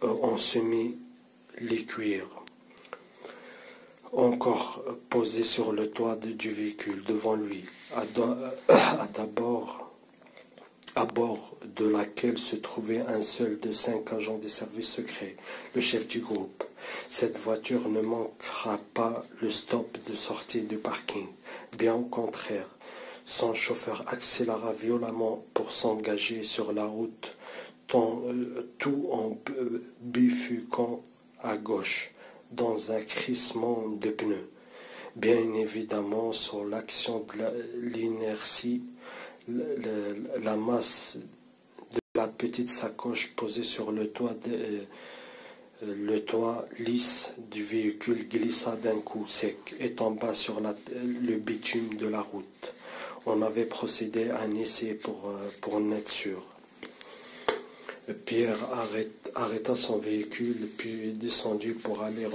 Speaker 1: en semi-cuir, encore posée sur le toit du véhicule devant lui, à bord de laquelle se trouvait un seul de 5 agents des services secrets, le chef du groupe. Cette voiture ne manquera pas le stop de sortie du parking. Bien au contraire, son chauffeur accéléra violemment pour s'engager sur la route, tout en bifurquant à gauche, dans un crissement de pneus. Bien évidemment, sur l'action de l'inertie, la masse de la petite sacoche posée sur le toit lisse du véhicule glissa d'un coup sec et tomba sur le bitume de la route. On avait procédé à un essai pour en être sûr. Pierre arrêta son véhicule puis descendit pour aller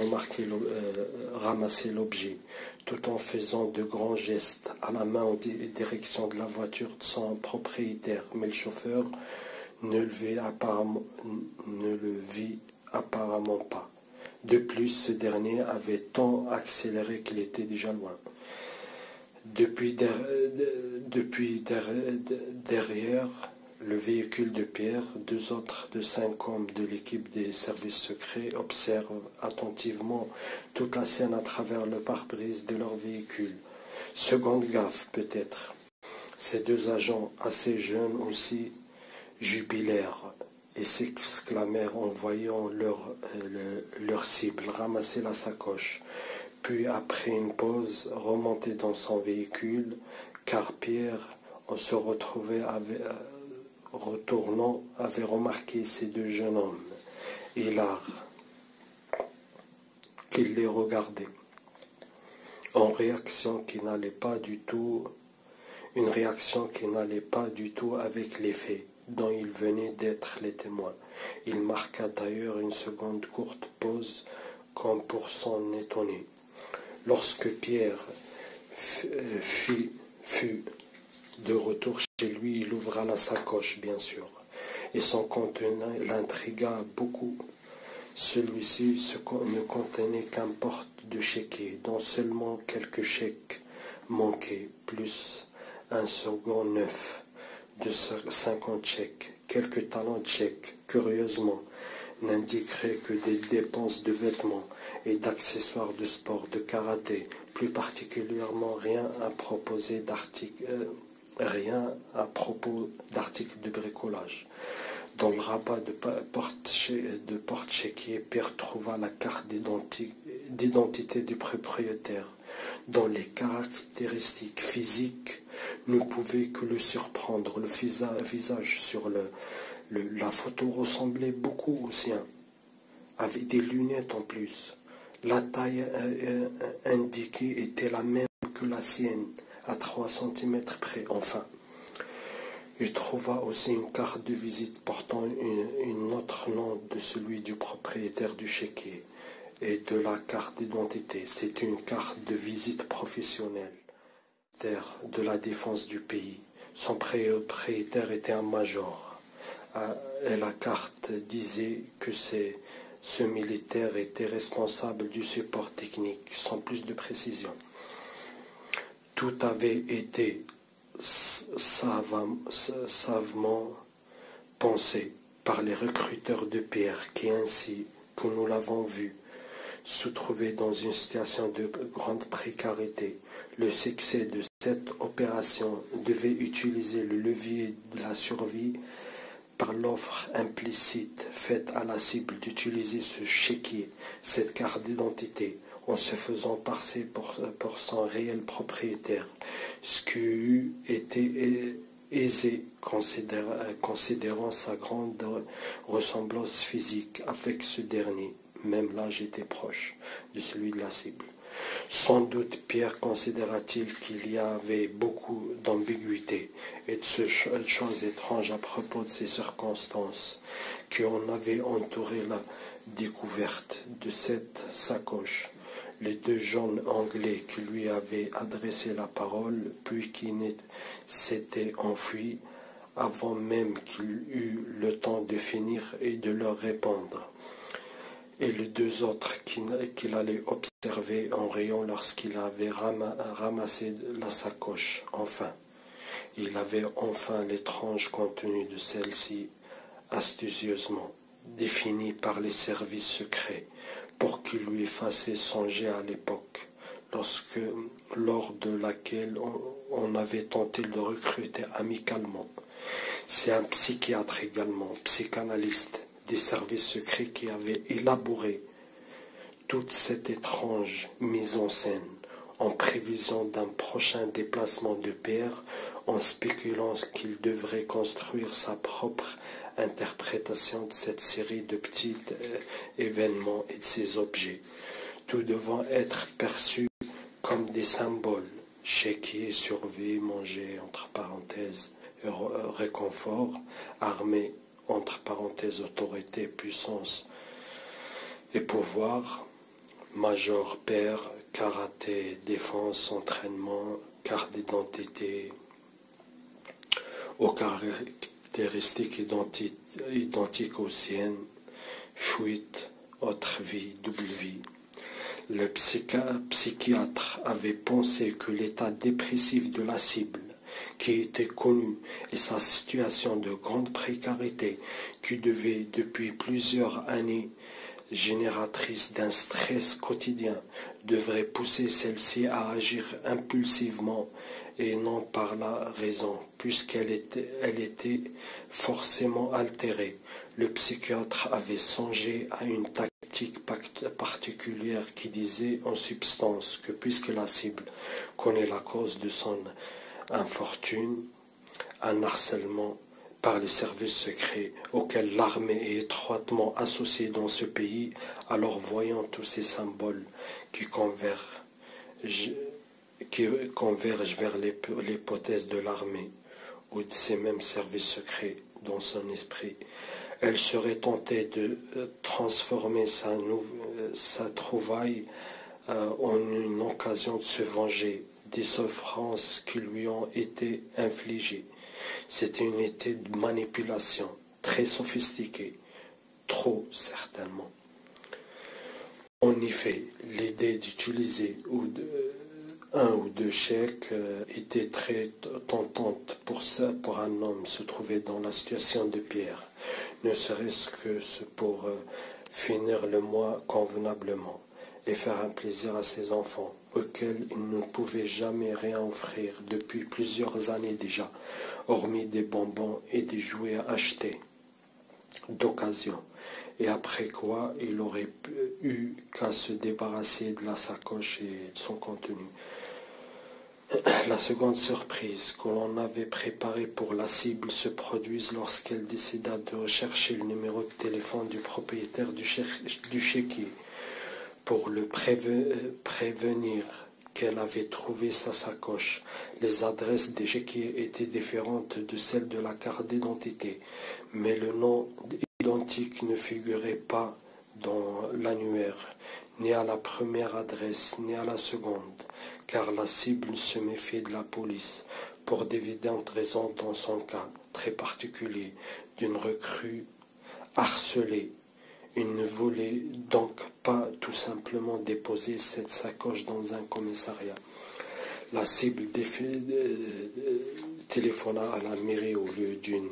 Speaker 1: ramasser l'objet, tout en faisant de grands gestes à la main en direction de la voiture de son propriétaire. Mais le chauffeur ne le vit apparemment pas. De plus, ce dernier avait tant accéléré qu'il était déjà loin. Depuis derrière le véhicule de Pierre, 2 autres de 5 hommes de l'équipe des services secrets observent attentivement toute la scène à travers le pare-brise de leur véhicule. Seconde gaffe peut-être. Ces 2 agents, assez jeunes aussi, jubilèrent et s'exclamèrent en voyant leur cible ramasser la sacoche, puis après une pause remonter dans son véhicule, car Pierre on se retrouvait retournant, avait remarqué ces deux jeunes hommes, hilares, qui les regardaient, en réaction qui n'allait pas du tout, une réaction qui n'allait pas du tout avec les faits dont ils venaient d'être les témoins. Il marqua d'ailleurs une seconde courte pause, comme pour s'en étonner. Lorsque Pierre fut de retour chez lui, il ouvra la sacoche, bien sûr, et son contenant l'intrigua beaucoup. Celui-ci ne contenait qu'un porte de chéquier, dont seulement quelques chèques manquaient, plus un second neuf de 50 chèques. Quelques talents de chèques, curieusement, n'indiqueraient que des dépenses de vêtements et d'accessoires de sport, de karaté, plus particulièrement rien à propos d'articles de bricolage. Dans le rabat de porte-chéquier, Pierre trouva la carte d'identité du propriétaire, dont les caractéristiques physiques ne pouvaient que le surprendre. Le visage sur la photo ressemblait beaucoup au sien, avec des lunettes en plus. La taille indiquée était la même que la sienne, à 3 cm près, enfin. Il trouva aussi une carte de visite portant un autre nom de celui du propriétaire du chéquier et de la carte d'identité. C'est une carte de visite professionnelle de la défense du pays. Son propriétaire était un major. Et la carte disait que ce militaire était responsable du support technique, sans plus de précision. Tout avait été savement pensé par les recruteurs de Pierre, qui, ainsi que nous l'avons vu, se trouvaient dans une situation de grande précarité. Le succès de cette opération devait utiliser le levier de la survie par l'offre implicite faite à la cible d'utiliser ce chéquier, cette carte d'identité, en se faisant passer pour son réel propriétaire, ce qui eût été aisé considérant sa grande ressemblance physique avec ce dernier. Même l'âge était proche de celui de la cible. Sans doute Pierre considéra-t-il qu'il y avait beaucoup d'ambiguïté et de choses étranges à propos de ces circonstances qui en avaient entouré la découverte de cette sacoche. Les deux jeunes Anglais qui lui avaient adressé la parole, puis qui s'étaient enfuis avant même qu'il eût le temps de finir et de leur répondre. Et les deux autres qu'il allait observer en riant lorsqu'il avait ramassé la sacoche. Enfin, il avait enfin l'étrange contenu de celle-ci, astucieusement défini par les services secrets, pour qu'il lui fasse songer à l'époque, lors de laquelle on avait tenté de le recruter amicalement. C'est un psychiatre également, psychanalyste, des services secrets qui avait élaboré toute cette étrange mise en scène, en prévision d'un prochain déplacement de Pierre, en spéculant qu'il devrait construire sa propre interprétation de cette série de petits événements et de ces objets, tout devant être perçu comme des symboles, chéquier, survie, manger, entre parenthèses, réconfort, armée, entre parenthèses, autorité, puissance et pouvoir, major, père, karaté, défense, entraînement, carte d'identité, aux caractéristiques identiques aux siennes, fuite, autre vie, double vie. Le psychiatre avait pensé que l'état dépressif de la cible, qui était connu, et sa situation de grande précarité, qui devait depuis plusieurs années génératrice d'un stress quotidien, devrait pousser celle-ci à agir impulsivement et non par la raison, puisqu'elle était forcément altérée. Le psychiatre avait songé à une tactique particulière qui disait en substance que puisque la cible connaît la cause de son infortune, un harcèlement par les services secrets auxquels l'armée est étroitement associée dans ce pays, alors voyant tous ces symboles qui convergent vers l'hypothèse de l'armée ou de ces mêmes services secrets dans son esprit, elle serait tentée de transformer sa trouvaille en une occasion de se venger des souffrances qui lui ont été infligées. C'était une idée de manipulation très sophistiquée, trop certainement. En effet, l'idée d'utiliser un ou deux chèques était très tentante pour un homme se trouver dans la situation de Pierre, ne serait-ce que pour finir le mois convenablement et faire un plaisir à ses enfants, auxquels il ne pouvait jamais rien offrir depuis plusieurs années déjà, hormis des bonbons et des jouets achetés d'occasion, et après quoi il aurait eu qu'à se débarrasser de la sacoche et de son contenu. La seconde surprise que l'on avait préparée pour la cible se produit lorsqu'elle décida de rechercher le numéro de téléphone du propriétaire du chéquier pour le prévenir qu'elle avait trouvé sa sacoche. Les adresses des chéquiers étaient différentes de celles de la carte d'identité, mais le nom identique ne figurait pas dans l'annuaire, ni à la première adresse, ni à la seconde, car la cible se méfiait de la police, pour d'évidentes raisons dans son cas très particulier, d'une recrue harcelée. Il ne voulait donc pas tout simplement déposer cette sacoche dans un commissariat. La cible téléphona à la mairie au lieu d'une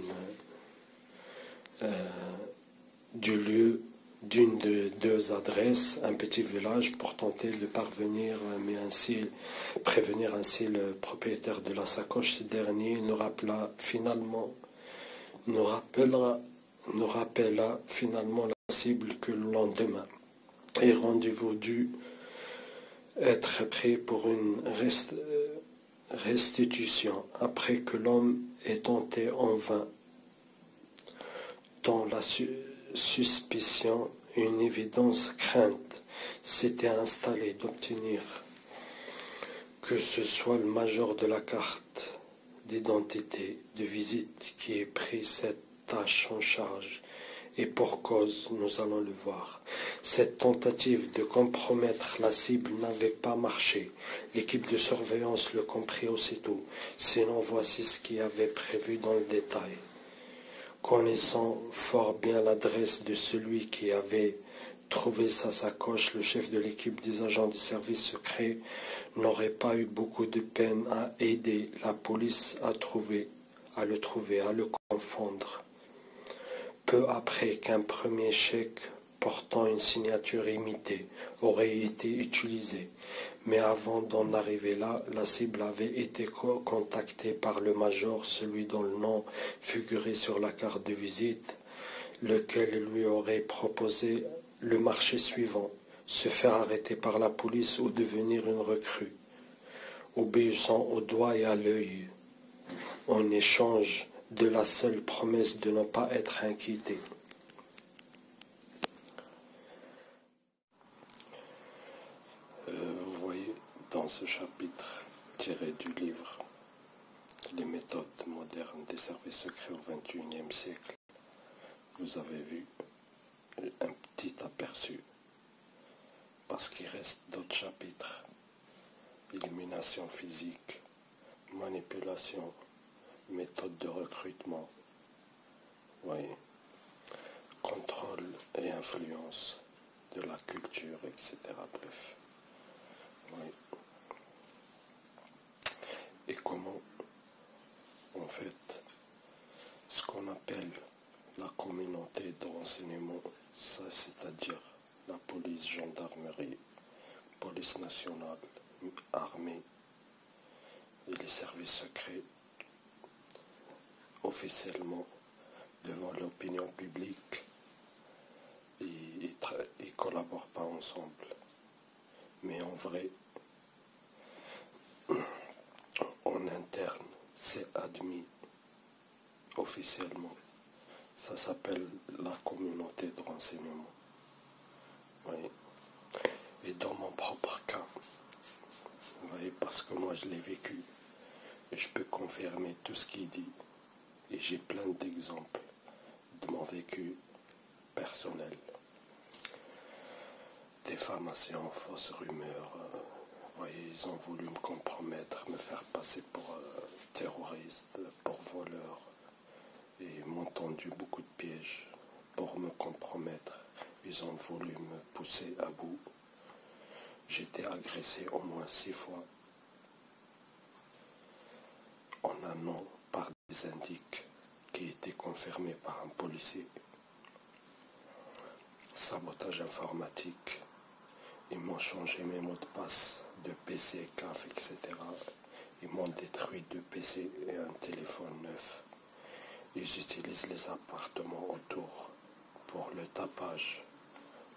Speaker 1: de deux adresses, un petit village, pour tenter de prévenir ainsi le propriétaire de la sacoche. Ce dernier nous rappela finalement la cible que le lendemain, et rendez-vous dut être pris pour une restitution, après que l'homme ait tenté en vain, dans la suspicion, une évidente crainte s'était installée d'obtenir que ce soit le major de la carte d'identité de visite qui ait pris cette tâche en charge. Et pour cause, nous allons le voir. Cette tentative de compromettre la cible n'avait pas marché. L'équipe de surveillance le comprit aussitôt. Sinon, voici ce qu'il avait prévu dans le détail. Connaissant fort bien l'adresse de celui qui avait trouvé sa sacoche, le chef de l'équipe des agents du service secret n'aurait pas eu beaucoup de peine à aider la police à le confondre. Peu après qu'un premier chèque portant une signature imitée aurait été utilisé, mais avant d'en arriver là, la cible avait été contactée par le major, celui dont le nom figurait sur la carte de visite, lequel lui aurait proposé le marché suivant: se faire arrêter par la police ou devenir une recrue, obéissant au doigt et à l'œil, en échange de la seule promesse de ne pas être inquiété. Vous voyez dans ce chapitre tiré du livre Les méthodes modernes des services secrets au XXIe siècle, vous avez vu un petit aperçu, parce qu'il reste d'autres chapitres: élimination physique, manipulation, méthode de recrutement, voyez, contrôle et influence de la culture, etc. Bref, voyez. Et comment, en fait, ce qu'on appelle la communauté de renseignement, ça, c'est-à-dire la police, gendarmerie, police nationale, armée et les services secrets, officiellement devant l'opinion publique, ils ne collaborent pas ensemble. Mais en vrai, en interne, c'est admis officiellement. Ça s'appelle la communauté de renseignement. Oui. Et dans mon propre cas, vous voyez, parce que moi je l'ai vécu, je peux confirmer tout ce qu'il dit. Et j'ai plein d'exemples de mon vécu personnel. Diffamation, fausses rumeurs. Vous voyez, ils ont voulu me compromettre, me faire passer pour terroriste, pour voleur. Et m'ont tendu beaucoup de pièges pour me compromettre. Ils ont voulu me pousser à bout. J'ai été agressé au moins 6 fois en un an par des indices qui étaient confirmés par un policier. Sabotage informatique. Ils m'ont changé mes mots de passe de PC, CAF, etc. Ils m'ont détruit 2 PC et un téléphone neuf. Ils utilisent les appartements autour pour le tapage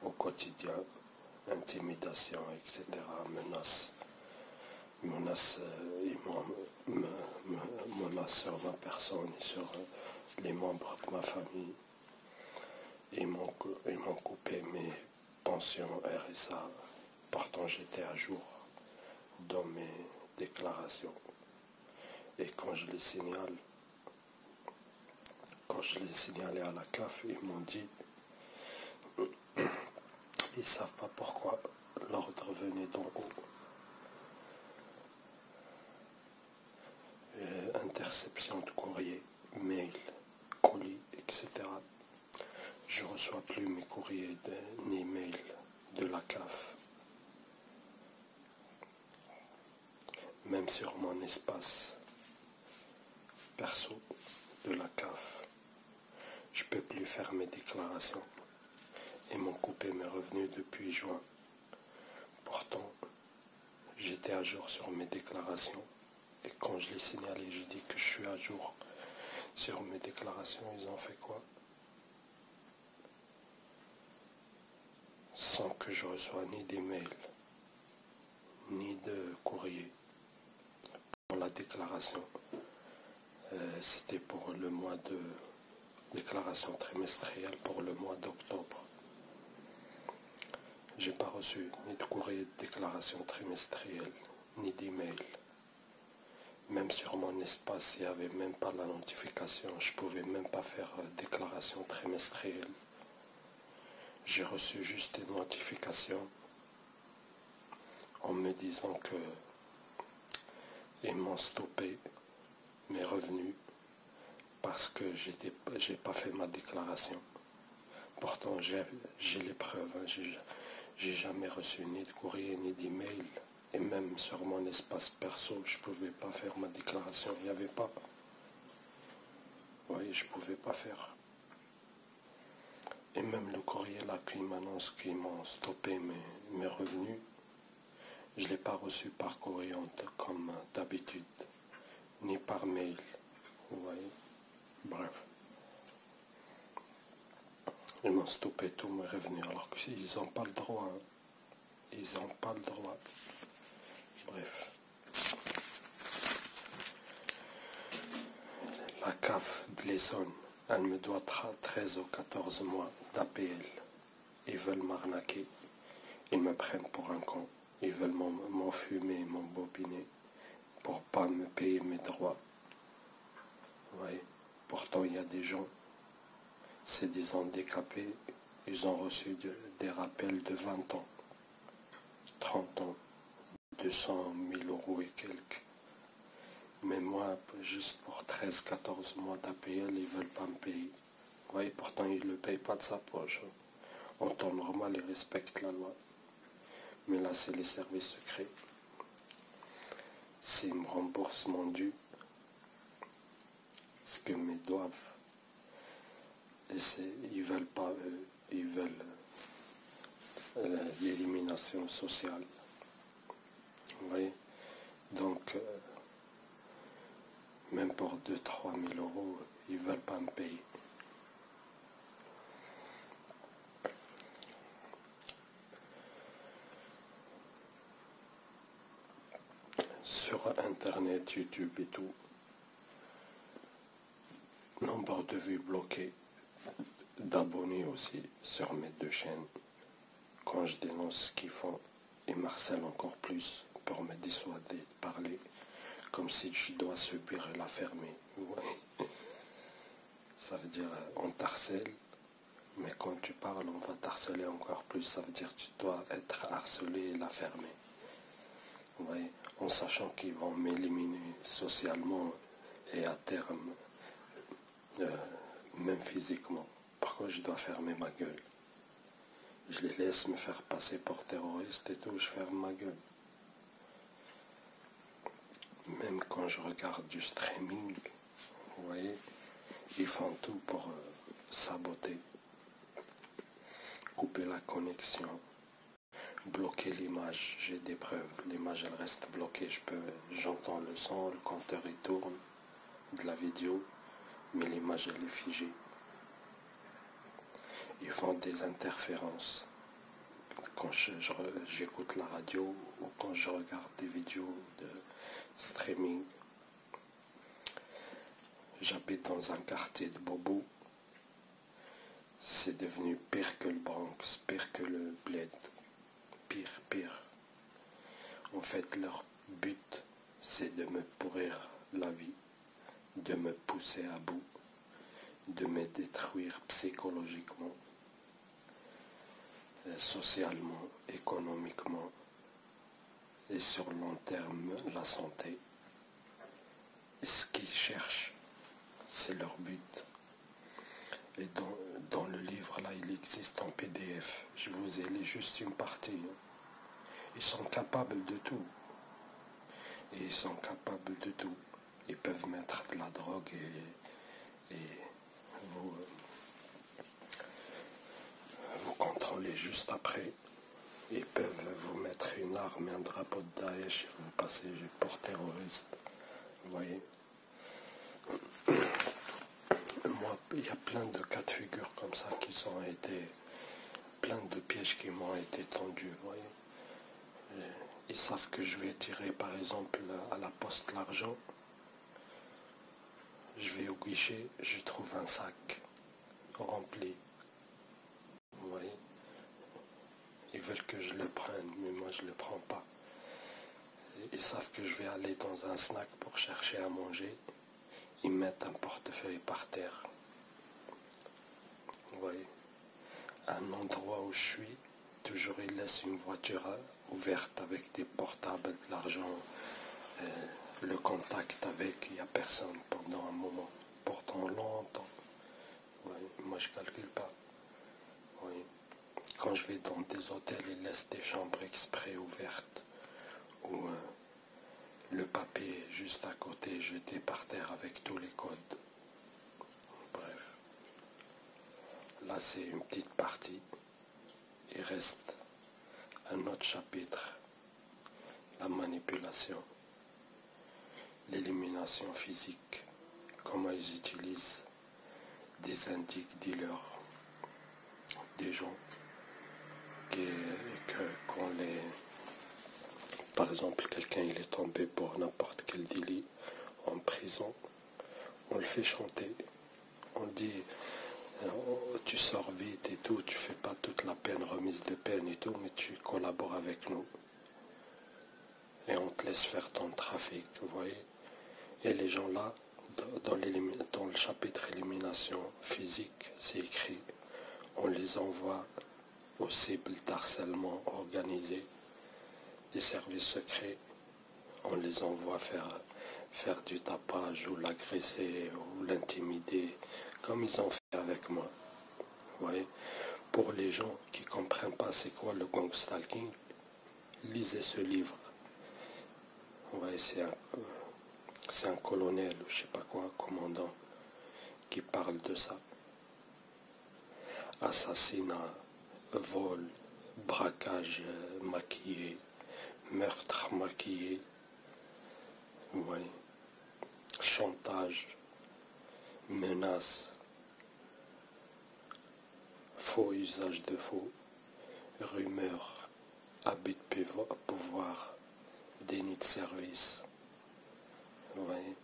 Speaker 1: au quotidien, intimidation, etc. Menaces. Ils menacent sur ma personne et sur les membres de ma famille. Ils m'ont coupé mes pensions RSA. Pourtant j'étais à jour dans mes déclarations. Et quand je les signalé à la CAF, ils m'ont dit, ils ne savent pas pourquoi l'ordre venait d'en haut. Interception de courrier, mail, colis, etc. Je ne reçois plus mes courriers ni mails de la CAF. Même sur mon espace perso de la CAF, je ne peux plus faire mes déclarations. Ils m'ont coupé mes revenus depuis juin. Pourtant, j'étais à jour sur mes déclarations. Et quand je l'ai signalé, j'ai dit que je suis à jour sur mes déclarations. Ils ont fait quoi? Sans que je reçoive ni des mails, ni de courrier pour la déclaration. C'était pour le mois de déclaration trimestrielle pour le mois d'octobre. J'ai pas reçu ni de courrier de déclaration trimestrielle, ni d'email. Même sur mon espace, il n'y avait même pas la notification. Je ne pouvais même pas faire déclaration trimestrielle. J'ai reçu juste une notification en me disant que ils m'ont stoppé mes revenus parce que j'ai pas fait ma déclaration. Pourtant, j'ai les preuves. Hein. J'ai jamais reçu ni de courrier ni d'email. Et même sur mon espace perso, je ne pouvais pas faire ma déclaration. Il n'y avait pas. Oui, je ne pouvais pas faire. Et même le courrier là qui m'annonce qu'ils m'ont stoppé mes revenus, je ne l'ai pas reçu par courrier comme d'habitude, ni par mail. Vous voyez? Bref. Ils m'ont stoppé tous mes revenus alors qu'ils n'ont pas le droit. Hein. Ils n'ont pas le droit. Bref. La CAF de l'Essonne, elle me doit 13 ou 14 mois d'APL. Ils veulent m'arnaquer. Ils me prennent pour un con. Ils veulent m'enfumer, m'embobiner pour ne pas me payer mes droits. Vous voyez? Pourtant, il y a des gens, c'est des handicapés, ils ont reçu des rappels de 20 ans, 30 ans, 200 000 euros et quelques. Mais moi, juste pour 13-14 mois d'APL, ils ne veulent pas me payer. Vous voyez, pourtant, ils ne le payent pas de sa poche. En temps normal, ils respectent la loi. Mais là, c'est les services secrets. S'ils me remboursent mon dû, ce que me doivent, ils veulent pas, ils veulent l'élimination sociale. Vous voyez? Donc, même pour 2-3 000 euros, ils ne veulent pas me payer. Sur Internet, YouTube et tout, non de vues bloquées, d'abonnés aussi sur mes deux chaînes. Quand je dénonce ce qu'ils font, ils m'harcèlent encore plus pour me dissuader de parler, comme si je dois subir et la fermer. Ouais. Ça veut dire on t'harcèle, mais quand tu parles, on va t'harceler encore plus. Ça veut dire que tu dois être harcelé et la fermer. Vous voyez, en sachant qu'ils vont m'éliminer socialement et à terme, même physiquement. Pourquoi je dois fermer ma gueule? Je les laisse me faire passer pour terroriste et tout, je ferme ma gueule. Même quand je regarde du streaming, vous voyez, ils font tout pour saboter, couper la connexion, bloquer l'image. J'ai des preuves, l'image elle reste bloquée, j'entends le son, le compteur il tourne de la vidéo, mais l'image elle est figée. Ils font des interférences quand j'écoute la radio ou quand je regarde des vidéos de streaming. J'habite dans un quartier de Bobo. C'est devenu pire que le Bronx, pire que le Bled. Pire, pire. En fait, leur but, c'est de me pourrir la vie, de me pousser à bout, de me détruire psychologiquement, socialement, économiquement et sur le long terme, la santé. Et ce qu'ils cherchent, c'est leur but. Et dans le livre là, il existe en PDF. Je vous ai lu juste une partie. Ils sont capables de tout. Et ils sont capables de tout. Ils peuvent mettre de la drogue et vous contrôler juste après. Ils peuvent vous mettre une arme et un drapeau de Daesh et vous passer pour terroriste. Vous voyez? Moi, il y a plein de cas de figure comme ça qui ont été, plein de pièges qui m'ont été tendus, vous voyez. Ils savent que je vais tirer par exemple à la poste l'argent. Je vais au guichet, je trouve un sac rempli. Vous voyez. Ils veulent que je le prenne, mais moi je ne le prends pas. Ils savent que je vais aller dans un snack pour chercher à manger. Ils mettent un portefeuille par terre. Vous voyez. À un endroit où je suis, toujours ils laissent une voiture ouverte avec des portables, de l'argent, le contact avec, il n'y a personne pendant un moment, pourtant longtemps. Ouais, moi je ne calcule pas. Ouais. Quand je vais dans des hôtels, ils laissent des chambres exprès ouvertes, où le papier est juste à côté, jeté par terre avec tous les codes. Bref. Là c'est une petite partie. Il reste un autre chapitre, la manipulation, l'élimination physique, comment ils utilisent des indiques dealers, des gens qu'on les... Par exemple, quelqu'un il est tombé pour n'importe quel délit en prison, on le fait chanter, on dit tu sors vite et tout, tu fais pas toute la peine, remise de peine et tout, mais tu collabores avec nous. Et on te laisse faire ton trafic, vous voyez. Et les gens là, dans le chapitre élimination physique, c'est écrit, on les envoie aux cibles d'harcèlement organisé, des services secrets, on les envoie faire du tapage ou l'agresser ou l'intimider, comme ils ont fait avec moi. Vous voyez, pour les gens qui ne comprennent pas c'est quoi le gang stalking, lisez ce livre. Vous voyez, c'est un colonel ou je sais pas quoi, commandant, qui parle de ça. Assassinat, vol, braquage maquillé, meurtre maquillé, vous voyez, chantage, menace, faux usage de faux, rumeur, abus de pouvoir, déni de service. Vous voyez.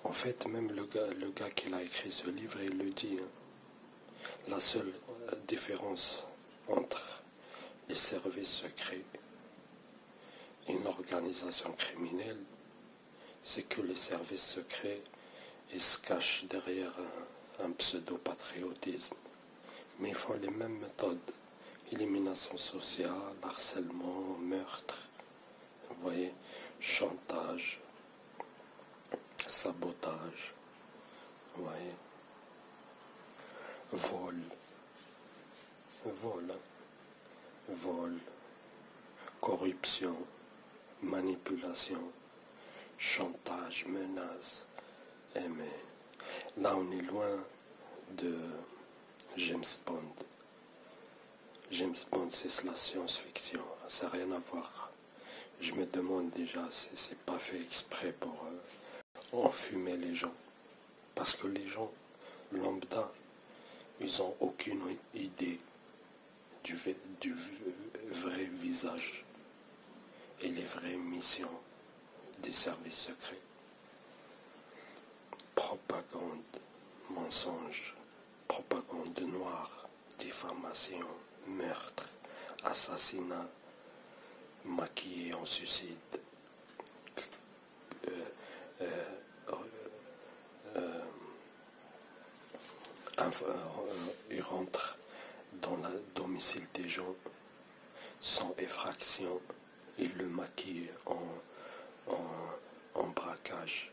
Speaker 1: En fait, même le gars qui a écrit ce livre, il le dit. Hein. La seule différence entre les services secrets et une organisation criminelle, c'est que les services secrets, ils se cachent derrière un pseudo-patriotisme. Mais ils font les mêmes méthodes. Élimination sociale, harcèlement, meurtre, vous voyez, chantage, sabotage, vous voyez, vol, vol, vol, corruption, manipulation, chantage, menace. Eh mais là on est loin de James Bond. James Bond, c'est la science-fiction, ça n'a rien à voir. Je me demande déjà si c'est pas fait exprès pour enfumer les gens. Parce que les gens lambda, ils n'ont aucune idée du vrai visage et les vraies missions des services secrets. Propagande, mensonge, propagande noire, diffamation, meurtre, assassinat, maquillé en suicide, il rentre dans le domicile des gens sans effraction, il le maquille en braquage.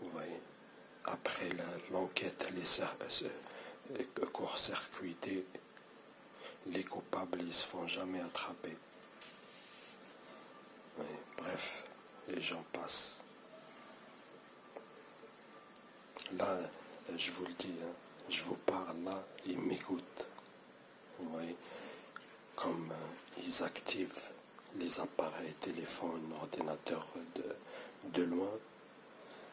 Speaker 1: Vous voyez, après l'enquête, les court-circuités, les coupables ils se font jamais attraper. Oui, bref, et j'en passe. Là, je vous le dis, hein, je vous parle là, ils m'écoutent. Vous voyez, comme ils activent les appareils, téléphones, ordinateurs de loin,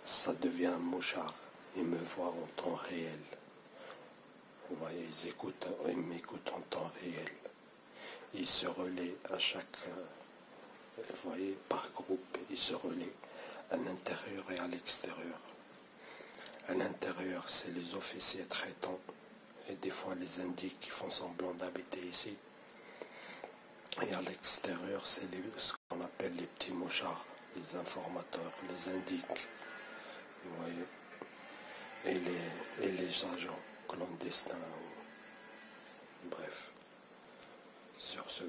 Speaker 1: ça devient un mouchard. Ils me voient en temps réel. Vous voyez, ils m'écoutent en temps réel. Ils se relaient à chaque, vous voyez, par groupe, ils se relaient à l'intérieur et à l'extérieur. À l'intérieur, c'est les officiers traitants et des fois les indiques qui font semblant d'habiter ici. Et à l'extérieur, c'est ce qu'on appelle les petits mouchards, les informateurs, les indiques. Vous voyez, et les agents clandestins. Bref, sur ce.